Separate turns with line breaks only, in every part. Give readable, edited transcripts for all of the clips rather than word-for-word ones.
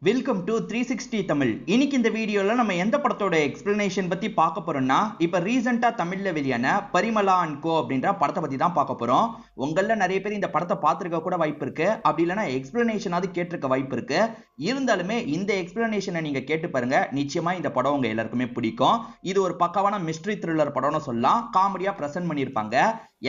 Welcome to 360 Tamil. இன்னைக்கு இந்த வீடியோல நம்ம எந்த படத்தோட எக்ஸ்பிளனேஷன் பத்தி பார்க்க போறோம்னா, இப்ப ரீசெண்டா தமிழ்ல வெளியான பரிமளா அண்ட் கோ அப்படின்ற படத்தை பத்தி தான் பார்க்க போறோம். உங்கள நிறைய பேர் இந்த படத்தை பார்த்திருக்க கூட வாய்ப்பு இருக்கு, அப்படி இல்லைன்னா எக்ஸ்பிளனேஷனாவது கேட்டிருக்க வாய்ப்பு இருக்கு. இருந்தாலுமே இந்த எக்ஸ்பிளனேஷனை நீங்க கேட்டு பாருங்க, நிச்சயமா இந்த படம் உங்க எல்லாருக்குமே பிடிக்கும். இது ஒரு பக்காவான மிஸ்ட்ரி த்ரில்லர் படம்னு சொல்லலாம். காமெடியா பிரசன்ட் பண்ணியிருப்பாங்க.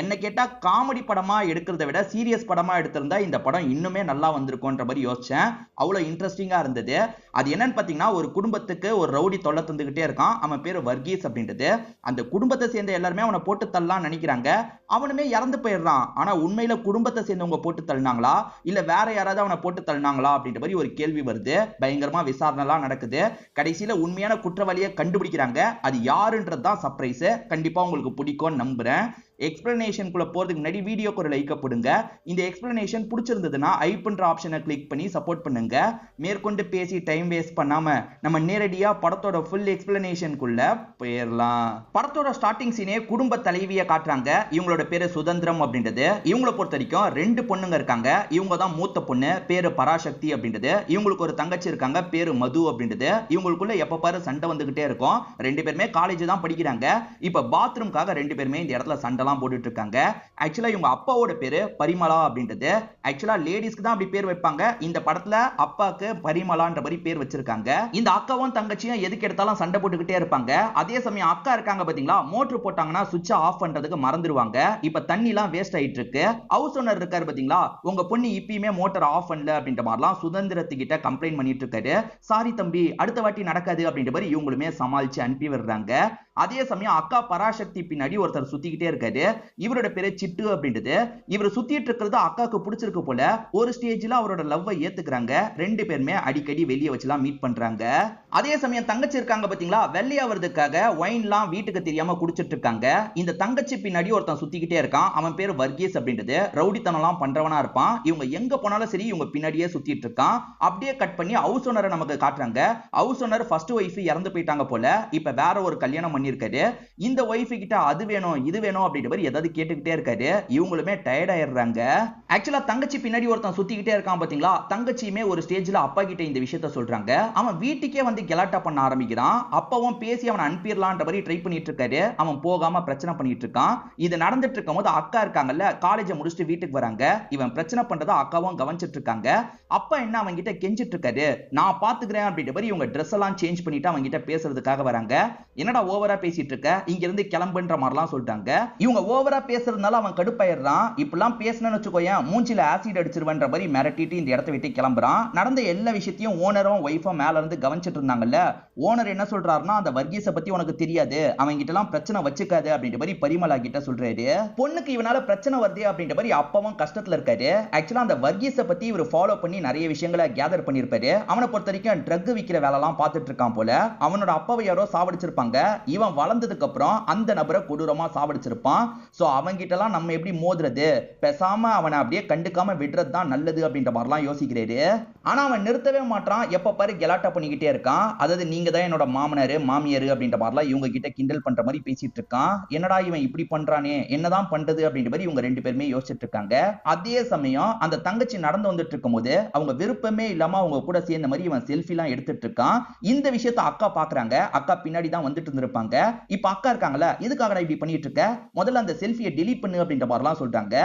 என்ன கேட்டா காமெடி படமா எடுக்கிறத விட சீரியஸ் படமா எடுத்திருந்தா இந்த படம் இன்னுமே நல்லா வந்திருக்கும்ன்ற மாதிரி யோசிச்சேன். அவ்வளவு இன்ட்ரெஸ்டிங்கா இருந்தது. அது என்னன்னு பாத்தீங்கன்னா, ஒரு குடும்பத்துக்கு ஒரு ரவுடி தொல்லை தந்துகிட்டே இருக்கான். அவன் பேரு வர்கீஸ் அப்படின்றது. அந்த குடும்பத்தை சேர்ந்த எல்லாருமே அவனை போட்டு தள்ளலாம் நினைக்கிறாங்க. அவனுமே இறந்து போயிடுறான். ஆனா உண்மையில குடும்பத்தை சேர்ந்தவங்க போட்டு தள்ளினாங்களா இல்ல வேற யாராவது அவனை போட்டு தள்ளினாங்களா அப்படின்ற மாதிரி ஒரு கேள்வி வருது. பயங்கரமா விசாரணை எல்லாம் நடக்குது. கடைசியில உண்மையான குற்றவாளியை கண்டுபிடிக்கிறாங்க. அது யாருன்றது தான் சர்ப்ரைஸ். கண்டிப்பா உங்களுக்கு பிடிக்கும்னு நம்புறேன். எக்ஸ்பிளனேஷனுக்குள்ள போறதுக்கு முன்னாடி வீடியோக்கு ஒரு லைக் போடுங்க. இந்த எக்ஸ்பிளனேஷன் பிடிச்சிருந்ததுன்னா ஐப்ன்ற ஆப்ஷனை கிளிக் பண்ணி சப்போர்ட் பண்ணுங்க. மேற்கொண்டு பேசி டைம் வேஸ்ட் பண்ணாம நம்ம நேரடியா படத்தோட ஃபுல் எக்ஸ்பிளனேஷனுக்குள்ள போயிடலாம். படத்தோட ஸ்டார்டிங் சீனே குடும்ப தலைவியை காட்டுறாங்க. இவங்களோட பேரு சுதந்திரம் அப்படின்றது. இவங்களை பொறுத்த வரைக்கும் ரெண்டு பொண்ணுங்க இருக்காங்க. இவங்க தான் மூத்த பொண்ணு, பேரு பராசக்தி அப்படின்றது. இவங்களுக்கு ஒரு தங்கச்சி இருக்காங்க, பேரு மது அப்படின்றது. இவங்களுக்குள்ள எப்ப பாரு சண்டை வந்துகிட்டே இருக்கும். ரெண்டு பேருமே காலேஜ் தான் படிக்கிறாங்க. இப்ப பாத்ரூம்காக ரெண்டு பேருமே இந்த இடத்துல சண்டை போட்டுட்டு இருக்காங்க. ஆக்சுவலா இவங்க அப்பாவோட பேரு பரிமளா அப்படின்றது. ஆக்சுவலா லேடிஸ்க்கு தான் அப்படி பேர் வைப்பாங்க. இந்த படத்துல அப்பாக்கு பரிமளான்ற மாதிரி பேர் வச்சிருக்காங்க. இந்த அக்காவும் தங்கச்சியும் எதுக்கு எடுத்தாலும் சண்டை போட்டுக்கிட்டே இருப்பாங்க. அதே சமயம் அக்கா இருக்காங்க பாத்தீங்களா, மோட்டர் போட்டாங்கன்னா சுவிட்ச் ஆஃப் பண்றதுக்கு மறந்துடுவாங்க. இப்ப தண்ணி எல்லாம் வேஸ்ட் ஆயிட்டு இருக்கு. ஹவுஸ் ஓனர் இருக்காரு பாத்தீங்களா, உங்க பொண்ணு இப்பயுமே மோட்டர் ஆஃப் பண்ணல அப்படின்ற மாதிரிலாம் சுதந்திரத்துக்கிட்ட கம்ப்ளைண்ட் பண்ணிட்டு இருக்காரு. சாரி தம்பி, அடுத்த வாட்டி நடக்காது அப்படின்ற மாதிரி இவங்களுமே சமாளிச்சு அனுப்பி விடுறாங்க. அதே சமயம் அக்கா பராசக்தி பின்னாடி ஒருத்தர் சுத்திக்கிட்டே இருக்காரு. இவரோட பேரு சிட்டு அப்படின்றது. இவர் சுத்திட்டு இருக்கிறது அக்காக்கு பிடிச்சிருக்கு போல. ஒரு ஸ்டேஜ்ல அவரோட லவ்வை ஏத்துக்கிறாங்க. ரெண்டு பேருமே அடிக்கடி வெளியே வச்சுலாம் மீட் பண்றாங்க. அதே சமயம் தங்கச்சி இருக்காங்க பாத்தீங்களா, வெள்ளையாவதுக்காக ஒயின்லாம் வீட்டுக்கு தெரியாம குடிச்சிட்டு இருக்காங்க. இந்த தங்கச்சி பின்னாடி ஒருத்தன் சுத்திக்கிட்டே இருக்கான். அவன் பேரு வர்கீஸ் அப்படின்றது. ரவுடித்தனம்லாம் பண்றவனா இருப்பான். இவங்க எங்க போனாலும் சரி இவங்க பின்னாடியே சுத்திட்டு இருக்கான். அப்படியே கட் பண்ணி ஹவுஸ் ஓனரை நமக்கு காட்டுறாங்க. ஹவுஸ் ஓனர் ஃபர்ஸ்ட் ஒய்ஃப் இறந்து போயிட்டாங்க போல. இப்ப வேற ஒரு கல்யாணம் பண்ணிருக்காரு. இந்த ஒய்ஃப் கிட்ட அது வேணும் இது வேணும் அப்படின்ற மாதிரி ஏதாவது கேட்டுக்கிட்டே இருக்காரு. இவங்களுமே டயர்ட் ஆயிடுறாங்க. ஆக்சுவலா தங்கச்சி பின்னாடி ஒருத்தன் சுத்திக்கிட்டே இருக்கான் பாத்தீங்களா, தங்கச்சியுமே ஒரு ஸ்டேஜ்ல அப்பா கிட்ட இந்த விஷயத்த சொல்றாங்க. அவன் வீட்டுக்கே வந்து கலாட்டா பண்ண ஆரம்பிக்கிறான். அப்பாவும் பேசி அவனை அனுப்பிடலான்ற மாதிரி ட்ரை பண்ணிட்டு இருக்காரு. அவன் போகாம பிரச்சனை பண்ணிட்டு இருக்கான். இது நடந்துட்டு இருக்கும் போது அக்கா இருக்காங்கல்ல, காலேஜை முடிச்சுட்டு வீட்டுக்கு வராங்க. இவன் பிரச்சனை பண்றதை அக்காவும் கவனிச்சிட்டு இருக்காங்க. அப்பா என்ன அவங்க கிட்ட கெஞ்சிட்டு இருக்காரு, நான் பாத்துக்கிறேன் அப்படின்ற மாதிரி இவங்க ட்ரெஸ் எல்லாம் சேஞ்ச் பண்ணிட்டு அவங்க கிட்ட பேசுறதுக்காக வராங்க. என்னடா ஓவரா பேசிட்டு இருக்க, இங்க இருந்து கிளம்புன்ற மாதிரிலாம் சொல்லிட்டாங்க. இவங்க ஓவரா பேசுறதுனால அவன் கடுப்பாயிடுறான். இப்பெல்லாம் பேசணும்னு வச்சுக்கோயேன் மூஞ்சில ஆசிட் அடிச்சிருவன்ற மாதிரி மிரட்டிட்டு இந்த இடத்தை விட்டு கிளம்புறான். நடந்த எல்லா விஷயத்தையும் ஓனரும் ஒய்ஃபும் மேல இருந்து கவனிச்சிட்டு இருந்தாங்கல்ல. ஓனர் என்ன சொல்றாருன்னா, அந்த வர்கீஸ பத்தி உனக்கு தெரியாது, அவங்க கிட்ட எல்லாம் பிரச்சனை வச்சுக்காது அப்படின்ற மாதிரி பரிமளா கிட்ட சொல்றாரு. பொண்ணுக்கு இவனால பிரச்சனை வருது அப்படின்ற மாதிரி அப்பவும் கஷ்டத்துல இருக்காரு. ஆக்சுவலா அந்த வர்கீஸ பத்தி இவர் ஃபாலோ பண்ணி நிறைய விஷயங்களை கேதர் பண்ணிருப்பாரு. அவனை பொறுத்த வரைக்கும் ட்ரக் விக்கிற வேலை எல்லாம் பார்த்துட்டு இருக்கான் போல. அவனோட அப்பாவை யாரோ சாவடிச்சிருப்பாங்க. இவன் வளர்ந்ததுக்கு அப்புறம் அந்த நபரை கொடூரமா சாவடிச்சிருப்பான். சோ அவங்க கிட்ட எல்லாம் நம்ம எப்படி மோதுறது, பேசாம அவனை அப்படியே கண்டுக்காம விடுறது தான் நல்லது அப்படின்ற மாதிரிலாம் யோசிக்கிறாரு. ஆனா அவன் நிறுத்தவே மாட்டான். எப்ப பாரு கலாட்டா பண்ணிக்கிட்டே இருக்கான். அதாவது நீங்க தான் என்னோட மாமனாரு மாமியாரு அப்படின்ற மாதிரிலாம் இவங்க கிட்ட கிண்டல் பண்ற மாதிரி பேசிட்டு இருக்கான். என்னடா இவன் இப்படி பண்றானே, என்னதான் பண்றது அப்படின்ற மாதிரி இவங்க ரெண்டு பேருமே யோசிச்சுட்டு இருக்காங்க. அதே சமயம் அந்த தங்கச்சி நடந்து வந்துட்டு இருக்கும் போது அவங்க விருப்பமே இல்லாம அவங்க கூட சேர்ந்த மாதிரி இவன் செல்ஃபி எல்லாம் எடுத்துட்டு இருக்கான். இந்த விஷயத்தை அக்கா பாக்குறாங்க. அக்கா பின்னாடி தான் வந்துட்டு இருந்திருப்பாங்க. இப்ப அக்கா இருக்காங்கல்ல, இதுக்காக இப்படி பண்ணிட்டு இருக்க, முதல்ல அந்த செல்ஃபியை டெலீட் பண்ணு அப்படின்ற மாதிரிலாம் சொல்றாங்க.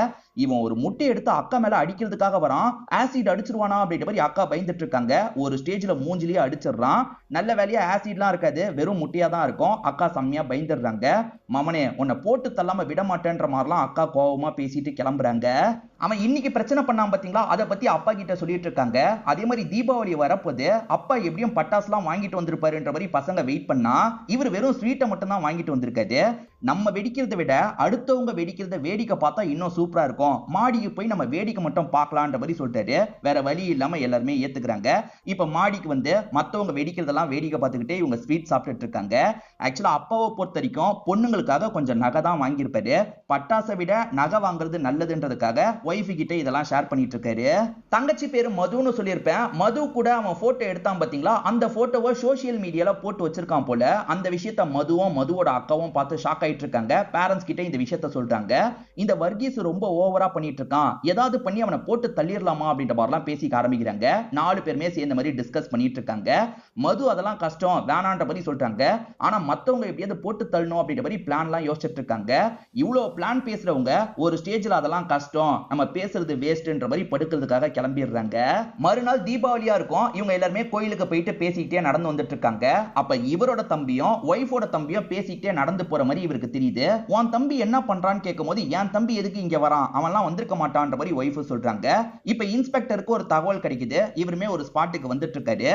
இவன் ஒரு முட்டை எடுத்து அக்கா மேல அடிக்கிறதுக்காக வரான். ஆசிட் அடிச்சிருவானா அப்படின்ற மாதிரி அக்கா பயந்துட்டு இருக்காங்க. ஒரு ஸ்டேஜ்ல மூஞ்சிலேயே அடிச்சிடறான். நல்ல வேலையா ஆசிட்லாம் இருக்காது, வெறும் முட்டையா தான் இருக்கும். அக்கா செம்மையா பயந்துடுறாங்க. மமனே உன்னை போட்டு தள்ளாம விட மாட்டேன்ற மாதிரிலாம் அக்கா கோவமா பேசிட்டு கிளம்புறாங்க. அவன் இன்னைக்கு பிரச்சனை பண்ணான் பாத்தீங்களா, அதை பத்தி அப்பா கிட்ட சொல்லிட்டு இருக்காங்க. அதே மாதிரி தீபாவளி வரப்போது அப்பா எப்படியும் பட்டாசுலாம் வாங்கிட்டு வந்திருப்பாருன்ற மாதிரி பசங்க வெயிட் பண்ணா, இவர் வெறும் ஸ்வீட்டை மட்டும் தான் வாங்கிட்டு வந்திருக்காரு. நம்ம வெடிக்கிறத விட அடுத்தவங்க வெடிக்கிறத வேடிக்கை பார்த்தா இன்னும் சூப்பரா இருக்கும், மாடிக்கு போய் நம்ம வேடிக்கை மட்டும் பார்க்கலான்ற மாதிரி சொல்லிட்டாரு. வேற வழி இல்லாம எல்லாருமே ஏத்துக்கிறாங்க. இப்ப மாடிக்கு வந்து மத்தவங்க வெடிக்கிறதெல்லாம் வேடிக்கை பார்த்துக்கிட்டே இவங்க ஸ்வீட் சாப்பிட்டுட்டு இருக்காங்க. ஆக்சுவலா அப்பாவை பொறுத்த வரைக்கும் பொண்ணுங்களுக்காக கொஞ்சம் நகை தான் வாங்கியிருப்பாரு. பட்டாசை விட நகை வாங்குறது நல்லதுன்றதுக்காக ஒய்ஃபு கிட்ட இதெல்லாம் ஷேர் பண்ணிட்டு இருக்காரு. தங்கச்சி பேரு மதுன்னு சொல்லியிருப்பேன். மது கூட அவன் போட்டோ எடுத்தான் பாத்தீங்களா, அந்த போட்டோவை சோசியல் மீடியால போட்டு வச்சிருக்கான் போல. அந்த விஷயத்த மதுவும் மதுவோட அக்காவும் பார்த்து ஷாக் ஆயிட்டு இருக்காங்க. பேரண்ட்ஸ் கிட்ட இந்த விஷயத்த சொல்றாங்க. இந்த வர்கீஸ் ரொம்ப ஓவரா ஓவரா பண்ணிட்டு இருக்கான், ஏதாவது பண்ணி அவனை போட்டு தள்ளிரலாமா அப்படின்ற மாதிரிலாம் பேசிக்க ஆரம்பிக்கிறாங்க. 4 பேருமே சேர்ந்த மாதிரி டிஸ்கஸ் பண்ணிட்டு இருக்காங்க. மது அதெல்லாம் கஷ்டம் வேணான்ற மாதிரி சொல்றாங்க. ஆனா மத்தவங்க எப்படியாவது போட்டு தள்ளணும் அப்படின்ற மாதிரி பிளான்லாம் யோசிச்சுட்டு இருக்காங்க. இவ்வளவு பிளான் பேசுறவங்க ஒரு ஸ்டேஜ்ல அதெல்லாம் கஷ்டம், நம்ம பேசுறது வேஸ்ட்ன்ற மாதிரி படுக்கிறதுக்காக கிளம்பிடுறாங்க. மறுநாள் தீபாவளியா இருக்கும். இவங்க எல்லாருமே கோயிலுக்கு போயிட்டு பேசிக்கிட்டே நடந்து வந்துட்டு இருக்காங்க. அப்ப இவரோட தம்பியும் ஒய்ஃபோட தம்பியும் பேசிக்கிட்டே நடந்து போற மாதிரி இவருக்கு தெரியுது. உன் தம்பி என்ன பண்றான்னு கேட்கும்போது என் தம்பி எதுக்கு இங்க வரான், அவன்லாம் வந்திருக்க மாட்டான்ற மாதிரி ஒய்ஃப் சொல்றாங்க. இப்ப இன்ஸ்பெக்டருக்கு ஒரு தகவல் கிடைக்குது. இவருமே ஒரு ஸ்பாட்டுக்கு வந்துட்டு இருக்காரு.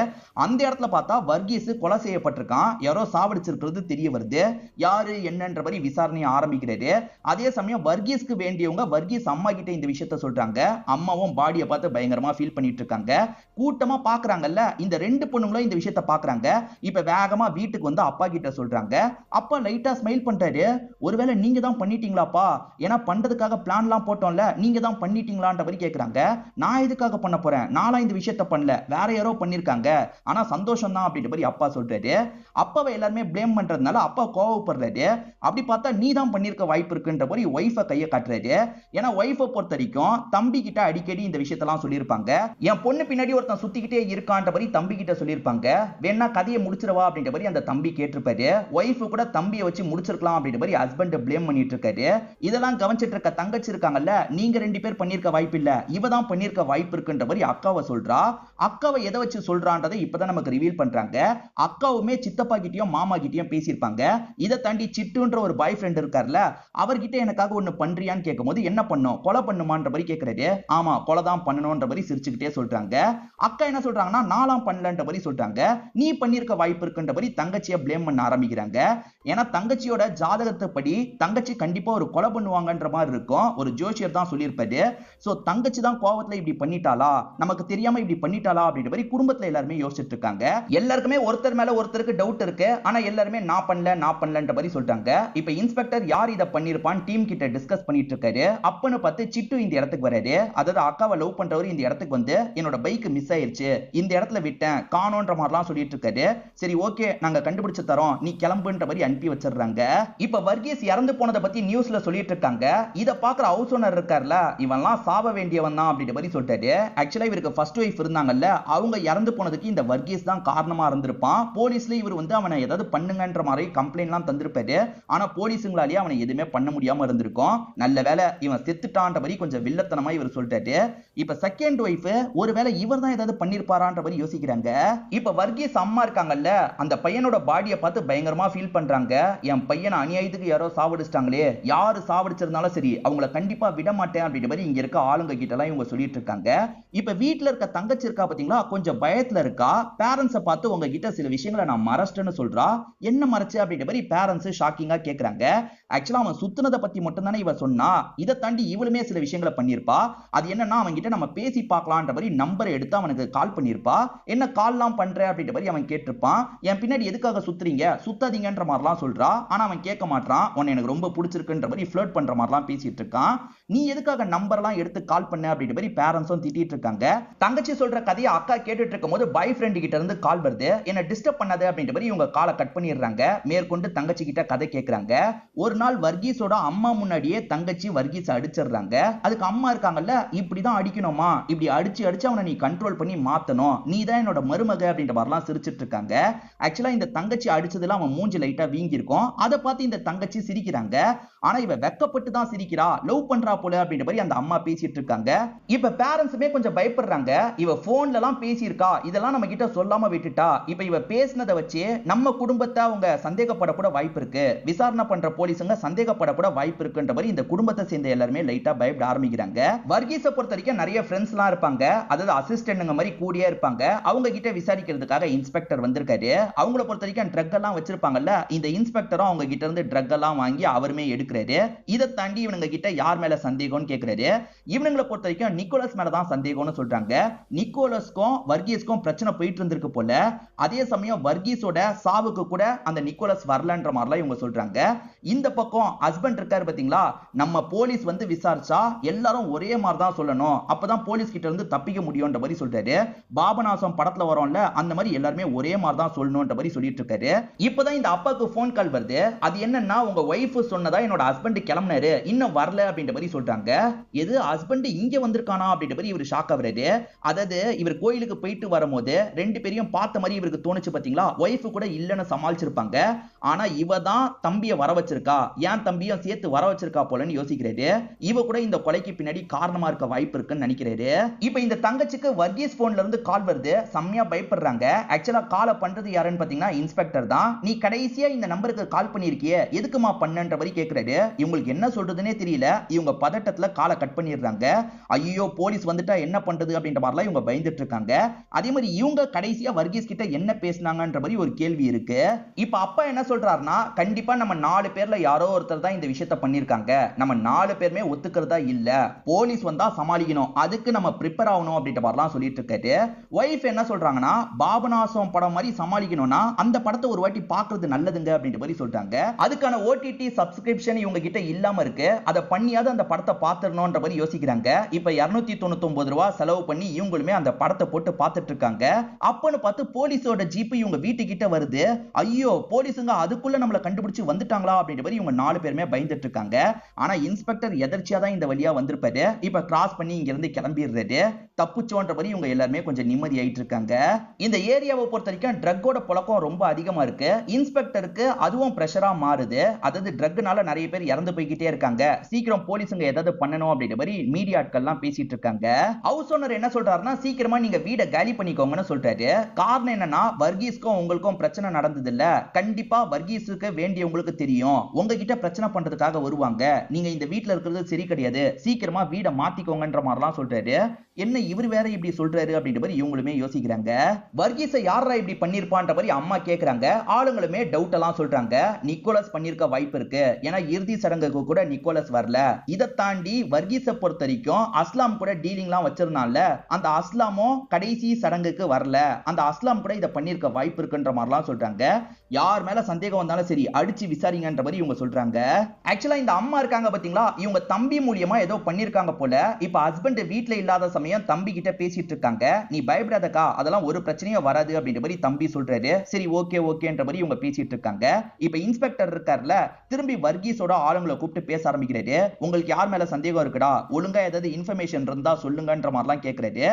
அந்த இடத்துல பார்த்தா வர்கீஸ் கொலை செய்யப்பட்டிருக்கான், யாரோ சாவடிச்சிருக்கிறது தெரிய வருது. யாரு என்னன்ற மாதிரி விசாரணை ஆரம்பிக்கிறாரு. அதே சமயம் வர்கீஸ்க்கு வேண்டியவங்க வர்கீஸ் அம்மா கிட்ட இந்த விஷயத்த சொல்றாங்க. அம்மாவும் பாடியை பார்த்து பயங்கரமா ஃபீல் பண்ணிட்டு இருக்காங்க. கூட்டமா பாக்குறாங்கல்ல, இந்த 2 பொண்ணுங்களும் இந்த விஷயத்த பாக்குறாங்க. இப்ப வேகமா வீட்டுக்கு வந்து அப்பா கிட்ட சொல்றாங்க. அப்பா லைட்டா ஸ்மைல் பண்றாரு. ஒருவேளை நீங்க தான் பண்ணிட்டீங்களாப்பா, ஏன்னா பண்றதுக்காக பிளான்லாம் போட்டோம்ல, நீங்க தான் பண்ணிட்டீங்களான்ற மாதிரி கேக்குறாங்க. நான் எதுக்காக பண்ண போறேன், நான்லாம் இந்த விஷயத்த பண்ணல, வேற யாரோ பண்ணிருக்காங்க, ஆனா சந்தோஷம் தான் அப்படின்ற மாதிரி அப்பா சொல்றாரு. அப்பாவை எல்லாருமே பிளேம் பண்றதுனால அப்பா கோவப்படுறாரு. அப்படி பார்த்தா நீ தான் பண்ணிருக்க வாய்ப்பு இருக்குன்ற மாதிரி ஒய்ஃபை கையை காட்டுறாரு. ஏன்னா ஒய்ஃபை பொறுத்த வரைக்கும் தம்பி கிட்ட அடிக்கடி இந்த விஷயத்தெல்லாம் சொல்லியிருப்பாங்க. என் பொண்ணு பின்னாடி ஒருத்தன் சுத்திக்கிட்டே இருக்கான்ற மாதிரி தம்பி கிட்ட சொல்லியிருப்பாங்க. வேணா கதையை முடிச்சிடவா அப்படின்ற மாதிரி அந்த தம்பி கேட்டிருப்பாரு. ஒய்ஃபு கூட தம்பியை வச்சு முடிச்சிருக்கலாம் அப்படின்ற மாதிரி ஹஸ்பண்ட் பிளேம் பண்ணிட்டு இருக்காரு. இதெல்லாம் கவனிச்சிட்டு இருக்க தங்கச்சி இருக்காங்கல்ல, நீங்க 2 பேர் பண்ணிருக்க வாய்ப்பு இல்ல, இவ தான் பண்ணிருக்க வாய்ப்பு இருக்குன்ற மாதிரி அக்காவை சொல்றா. அக்காவை எதை வச்சு சொல்றான்றதை இப்பதான் நமக்கு ரிவீல் பண்றாங்க. அக்காவுமே சித்தப்பா கிட்டயும் மாமா கிட்டயும் பேசியிருப்பாங்க. இதை தாண்டி சிட்டுன்ற ஒரு பாய் ஃப்ரெண்ட் இருக்கார்ல, அவர்கிட்ட எனக்காக ஒண்ணு பண்றியான்னு கேட்கும்போது என்ன பண்ணும், கொலை பண்ணுமான்ற மாதிரி கேட்கிறாரு. ஆமா கொலை தான் பண்ணணும்ன்ற மாதிரி சிரிச்சுக்கிட்டே சொல்றாங்க. அக்கா என்ன சொல்றாங்கன்னா நாலாம் பண்ணலன்ற மாதிரி சொல்றாங்க. நீ பண்ணிருக்க வாய்ப்பு இருக்குன்ற மாதிரி தங்கச்சியை பிளேம் பண்ண ஆரம்பிக்கிறாங்க. ஏன்னா தங்கச்சியோட ஜாதகத்தை படி தங்கச்சி கண்டிப்பா ஒரு கொலை பண்ணுவாங்கன்ற மாதிரி இருக்கும். ஒரு ஜோசியர் தான் சொல்லியிருப்பாரு. சோ தங்கச்சி தான் கோவத்துல இப்படி பண்ணிட்டாளா, நமக்கு தெரியாம இப்படி பண்ணிட்டாளா அப்படின்ற மாதிரி குடும்பத்துல எல்லாருமே யோசிச்சுட்டு இருக்காங்க. எல்லாருக்குமே ஒருத்தர் மேல ஒருத்தருக்கு டவுட் இருக்கு. ஆனா எல்லாருமே நான் பண்ணலன்ற மாதிரி சொல்றாங்க. இப்ப இன்ஸ்பெக்டர் யார் இத பண்ணிருப்பான் டீம் கிட்ட டிஸ்கஸ் பண்ணிட்டு இருக்காரு. அப்பன்னு பார்த்து சிட்டு இந்த இடத்துக்கு வராரு. அதாவது அக்காவை லவ் பண்றவர் இந்த இடத்துக்கு வந்து என்னோட பைக் மிஸ் ஆயிருச்சு, இந்த இடத்துல விட்டேன் காணோன்ற மாதிரிலாம் சொல்லிட்டு இருக்காரு. சரி ஓகே நாங்க கண்டுபிடிச்சு தரோம், நீ கிளம்புன்ற மாதிரி அனுப்பி வச்சிடுறாங்க. இப்ப வர்கீஸ் இறந்து போனதை பத்தி நியூஸ்ல சொல்லிட்டு இருக்காங்க. இத பாக்குற ஹவுஸ் ஓனர் இருக்கார்ல, இவன்லாம் சாவ வேண்டியவன் தான் அப்படின்ற மாதிரி சொல்லிட்டாரு. ஆக்சுவலா இவருக்கு ஃபர்ஸ்ட் ஒய்ஃப் இருந்தாங்கல்ல, அவங்க இறந்து போனதுக்கு இந்த வர்கீஸ் தான் காரணமா இருந்திருப்பான். போலீஸ்ல இவர் வந்து அவனை ஏதாவது பண்ணுங்கன்ற மாதிரி கம்ப்ளைண்ட்லாம் தந்திருப்பாரு. ஆனா போலீஸுங்களாலேயே அவனை எதுவுமே பண்ண முடியாம இருந்திருக்கும். நல்ல வேலை இவன் செத்துட்டான்ற மாதிரி கொஞ்சம் வில்லத்தனமா இவர் சொல்லிட்டாரு. இப்ப செகண்ட் ஒய்ஃப் ஒருவேளை இவர் தான் ஏதாவது பண்ணிருப்பாரான்ற மாதிரி யோசிக்கிறாங்க. இப்ப வர்கீஸ் அம்மா இருக்காங்கல்ல, அந்த பையனோட பாடியை பார்த்து பயங்கரமா ஃபீல் பண்றாங்க. என் பையனை அநியாயத்துக்கு யாரோ சாவடிச்சிட்டாங்களே, யாரு சாவடிச்சிருந்தாலும் சரி அவங்கள கண்டிப்பா விட மாட்டேன் அப்படின்ற மாதிரி இங்க இருக்க ஆளுங்க கிட்ட எல்லாம் இவங்க சொல்லிட்டு இருக்காங்க. இப்ப வீட்டுல இருக்க தங்கச்சி இருக்கா பாத்தீங்களா, கொஞ்சம் பயத்துல இருக்கா. பேரண்ட்ஸை பார்த்து உங்ககிட்ட சில விஷயங்களை நான் மறைச்சிட்டேன்னு சொல்றா. என்ன மறைச்சு அப்படின்ற மாதிரி பேரண்ட்ஸ் ஷாக்கிங்கா கேக்குறாங்க. ஆக்சுவலா அவன் சுத்தினதை பத்தி மட்டும் தானே இவ சொன்னா, இதை தாண்டி இவளுமே சில விஷயங்களை பண்ணிருப்பா. அது என்னன்னா அவன் கிட்ட நம்ம பேசி பார்க்கலான்ற மாதிரி நம்பரை எடுத்து அவனுக்கு கால் பண்ணிருப்பா. என்ன கால்லாம் பண்ற அப்படின்ற மாதிரி அவன் கேட்டிருப்பான். என் பின்னாடி எதுக்காக சுத்துறீங்க, சுத்தாதீங்கன்ற மாதிரிலாம் சொல்றா. ஆனா அவன் கேட்க மாட்டான். உன்னை எனக்கு ரொம்ப பிடிச்சிருக்குன்ற மாதிரி ஃப்ளர்ட் பண்ற மாதிரிலாம் பேசிட்டு இருக்கான். நீ எதுக்காக நம்பர்லாம் எடுத்து கால் பண்ண அப்படின்ற மாதிரி பேரண்ட்ஸும் திட்டிட்டு இருக்காங்க. தங்கச்சி சொல்ற கதையை அக்கா கேட்டுட்டு இருக்கும்போது பாய் ஃப்ரெண்ட் கிட்ட இருந்து கால் வருது. என்ன டிஸ்டர்ப் பண்ணாத அப்படின்ற மாதிரி இவங்க காலை கட் பண்ணிடுறாங்க. மேற்கொண்டு தங்கச்சி கிட்ட கதை கேட்கறாங்க. ஒரு நாள் வர்கீஸோட அம்மா முன்னாடியே தங்கச்சி வர்கீஸ் அடிச்சிடுறாங்க. அதுக்கு அம்மா இருக்காங்கல்ல, இப்படிதான் அடிக்கணுமா, இப்படி அடிச்சு அடிச்சு அவனை நீ கண்ட்ரோல் பண்ணி மாத்தணும், நீ தான் என்னோட மருமக அப்படின்ற மாதிரிலாம் சிரிச்சிட்டு இருக்காங்க. ஆக்சுவலா இந்த தங்கச்சி அடிச்சதுல அவன் மூஞ்சி லைட்டா வீங்கி இருக்கும். அதை பார்த்து இந்த தங்கச்சி சிரிக்கிறாங்க. ஆனா இவ வெக்கப்பட்டு தான் சிரிக்கிறா, லவ் பண்றா போல அப்படின்ற மாதிரி அந்த அம்மா பேசிட்டு இருக்காங்க. இப்ப பேரண்ட்ஸுமே கொஞ்சம் பயப்படுறாங்க. இவ போன்ல எல்லாம் பேசியிருக்கா, இதெல்லாம் நம்ம கிட்ட சொல்லாம விட்டுட்டா, இப்ப இவ பேசினதை வச்சு நம்ம குடும்பத்தை அவங்க சந்தேகப்படக்கூட வாய்ப்பு இருக்கு, விசாரணை பண்ற போலீஸுங்க சந்தேகப்படக்கூட வாய்ப்பு இருக்குன்ற மாதிரி இந்த குடும்பத்தை சேர்ந்த எல்லாருமே லைட்டா பயப்பட ஆரம்பிக்கிறாங்க. வர்கீஸை பொறுத்த வரைக்கும் நிறைய ஃப்ரெண்ட்ஸ் எல்லாம் இருப்பாங்க, அதாவது அசிஸ்டன்ட்ங்க மாதிரி கூடியே இருப்பாங்க. அவங்க கிட்ட விசாரிக்கிறதுக்காக இன்ஸ்பெக்டர் வந்திருக்காரு. அவங்கள பொறுத்த வரைக்கும் ட்ரக் எல்லாம் வச்சிருப்பாங்கல்ல, இந்த இன்ஸ்பெக்டரும் அவங்க கிட்ட இருந்து ட்ரக் எல்லாம் வாங்கி அவருமே எடுக்கிறாரு. இதை தாண்டி இவனுங்க கிட்ட யார் மேல சந்தேகம்னு கேட்கிறாரு. இவனுங்களை பொறுத்த வரைக்கும் நிக்கோலஸ் மேல தான் சந்தேகம்னு சொல்றாங்க. நிக்கோலஸ்க்கும் வர்கீஸ்க்கும் பிரச்சனை போயிட்டு இருந்திருக்கு போல. அதே சமயம் வர்கீஸோட சாவுக்கு கூட அந்த நிக்கோலஸ் வரலன்ற மாதிரிலாம் இவங்க சொல்றாங்க. இந்த பக்கம் ஹஸ்பண்ட் இருக்காரு பாத்தீங்களா, நம்ம போலீஸ் வந்து விசாரிச்சா எல்லாரும் ஒரே மாதிரி தான் சொல்லணும், அப்பதான் போலீஸ் கிட்ட இருந்து தப்பிக்க முடியும்ன்ற மாதிரி சொல்றாரு. பாபநாசம் படத்துல வரோம்ல, அந்த மாதிரி எல்லாருமே ஒரே மாதிரி தான் சொல்லணும்ன்ற மாதிரி சொல்லிட்டு இருக்காரு. இப்பதான் இந்த அப்பாக்கு போன் கால் வருது. அது என்னன்னா உங்க ஒய்ஃப் சொன்னதா என்னோட ஹஸ்பண்ட் கிளம்பினாரு, இன்னும் வரல அப்படின்ற மாதிரி சொல்றாங்க. எது ஹஸ்பண்ட் இங்க வந்திருக்கானா அப்படின்ற மாதிரி இவர் ஷாக் ஆகுறாரு. அதாவது இவர் கோயிலுக்கு போயிட்டு வரும்போது ரெண்டு பேரையும் பார்த்த மாதிரி இவருக்கு தோணுச்சு பாத்தீங்களா. ஒய்ஃப் கூட இல்லன்னு சமாளிச்சிருப்பாங்க. ஆனா இவ தான் தம்பியை வர வச்சிருக்கா, ஏன் தம்பியும் சேர்த்து வர வச்சிருக்கா போலன்னு யோசிக்கிறாரு. இவ கூட இந்த கொலைக்கு பின்னாடி காரணமா இருக்க வாய்ப்பு இருக்குன்னு நினைக்கிறாரு. இப்ப இந்த தங்கச்சிக்கு வர்கீஸ் போன்ல இருந்து கால் வருது. செம்மையா பயப்படுறாங்க. ஆக்சுவலா காலை பண்றது யாருன்னு பாத்தீங்கன்னா இன்ஸ்பெக்டர் தான். நீ கடைசியா இந்த நம்பருக்கு கால் பண்ணிருக்கியே, எதுக்குமா பண்ணன்ற மாதிரி கேக்குறாரு. இவங்களுக்கு என்ன சொல்றதுன்னே தெரியல. இவங்க பதட்டத்துல காலை கட் பண்ணிடுறாங்க. ஐயோ போலீஸ் வந்துட்டா என்ன பண்றது அப்படின்ற மாதிரிலாம் இவங்க பயந்துட்டு இருக்காங்க. அதே மாதிரி இவங்க கடைசியா வர்கீஸ் கிட்ட என்ன பேசினாங்கன்ற மாதிரி ஒரு கேள்வி இருக்கு. இப்ப அப்பா என்ன சொல்றாருன்னா, கண்டிப்பா நம்ம 4 பேர்ல யாரோ ஒருத்தர் தான் இந்த விஷயத்தை பண்ணிருக்காங்க. நம்ம 4 பேருமே ஒத்துக்கிறதா இல்ல. போலீஸ் வந்தா சமாளிக்கணும், அதுக்கு நம்ம ப்ரிப்பேர் ஆகணும் அப்படின்ற மாதிரிலாம் சொல்லிட்டு இருக்காரு. ஒய்ஃப் என்ன சொல்றாங்கன்னா, பாபநாசம் படம் மாதிரி சமாளிக்கணும்னா அந்த படத்தை ஒரு வாட்டி பார்க்கிறது நல்லதுங்க அப்படின்ற மாதிரி சொல்றாங்க. அதுக்கான ஓடிடி சப்ஸ்கிரிப்ஷன் இவங்க கிட்ட இல்லாம இருக்கு. அதை பண்ணியாவது அந்த படத்தை பார்த்துடணும்ன்ற மாதிரி யோசிக்கிறாங்க. இப்ப 299 ரூபாய் செலவு பண்ணி இவங்களுமே அந்த படத்தை போட்டு பார்த்துட்டு இருக்காங்க. அப்பன்னு பார்த்து போலீஸோட ஜீப் இவங்க வீட்டுக்கிட்ட வருது. ஐயோ போலீஸுங்க அதுக்குள்ள நம்மள கண்டுபிடிச்சு வந்துட்டாங்களா அப்படின்ற மாதிரி இவங்க 4 பேருமே பயந்துட்டு இருக்காங்க. ஆனா இன்ஸ்பெக்டர் எதர்ச்சியா தான் இந்த வழியா வந்திருப்பாரு. இப்ப கிராஸ் பண்ணி இங்க இருந்து கிளம்பிடுறாரு. தப்புச்சோன்ற மாதிரி இவங்க எல்லாருமே கொஞ்சம் நிம்மதி ஆயிட்டு இருக்காங்க. இந்த ஏரியாவை பொறுத்த வரைக்கும் ட்ரக்கோட புழக்கம் ரொம்ப அதிகமா இருக்கு. இன்ஸ்பெக்டருக்கு அதுவும் பிரஷரா மாறுது. அதாவது ட்ரக்னால நிறைய பேர் இறந்து போய்கிட்டே இருக்காங்க. சீக்கிரம் போலீஸுங்க ஏதாவது பண்ணணும் அப்படின்ற மாதிரி மீடியா ஆட்கள்லாம் பேசிட்டு இருக்காங்க. ஹவுஸ் ஓனர் என்ன சொல்றாருன்னா, சீக்கிரமா நீங்க வீட காலி பண்ணிக்கோங்கன்னு சொல்றாரு. காரணம் என்னன்னா, வர்கீஸ்க்கும் உங்களுக்கும் பிரச்சனை நடந்தது இல்ல. கண்டிப்பா வர்கீஸுக்கு வேண்டியவங்களுக்கு தெரியும். உங்ககிட்ட பிரச்சனை பண்றதுக்காக வருவாங்க. நீங்க இந்த வீட்ல இருக்கிறது சரி கிடையாது. சீக்கிரமா வீட மாத்திக்கோங்கன்ற மாதிரிலாம் சொல்றாரு. என்ன இவர் வேற இப்படி சொல்றாரு அப்படின்ற மாதிரி இவங்களுமே யோசிக்கிறாங்க. வர்கீஸை யாரா இப்படி பண்ணிருப்பான்ற மாதிரி அம்மா கேக்குறாங்க. ஆளுங்களுமே டவுட் எல்லாம் சொல்றாங்க. நிக்கோலஸ் பண்ணிருக்க வாய்ப்பு இருக்கு. ஏன்னா இறுதி சடங்குக்கு கூட நிக்கோலஸ் வரல. இதை தாண்டி வர்கீஸை பொறுத்த வரைக்கும் அஸ்லாம் கூட டீலிங்லாம் வச்சிருந்தால, அந்த அஸ்லாமும் கடைசி சடங்குக்கு வரல. அந்த அஸ்லாம் கூட இதை பண்ணிருக்க வாய்ப்பு இருக்குன்ற மாதிரிலாம் சொல்றாங்க. யார் மேல சந்தேகம் வந்தாலும் சரி அடிச்சு விசாரிங்கன்ற மாதிரி இவங்க சொல்றாங்க. ஆக்சுவலா இந்த அம்மா இருக்காங்க பாத்தீங்களா, இவங்க தம்பி மூலியமா ஏதோ பண்ணிருக்காங்க போல. இப்ப ஹஸ்பண்ட் வீட்ல இல்லாத சமயம் தம்பி கிட்ட பேசிட்டு இருக்காங்க. நீ பயப்படாதக்கா, அதெல்லாம் ஒரு பிரச்சனையும் வராது அப்படின்ற மாதிரி தம்பி சொல்றாரு. சரி ஓகே ஓகேன்ற மாதிரி இவங்க பேசிட்டு இருக்காங்க. இப்ப இன்ஸ்பெக்டர் இருக்கார்ல, திரும்பி வர்கீஸோட ஆளுங்களை கூப்பிட்டு பேச ஆரம்பிக்கிறாரு. உங்களுக்கு யார் மேல சந்தேகம் இருக்குடா, ஒழுங்கா ஏதாவது இன்ஃபர்மேஷன் இருந்தா சொல்லுங்கன்ற மாதிரிலாம் கேட்கறாரு.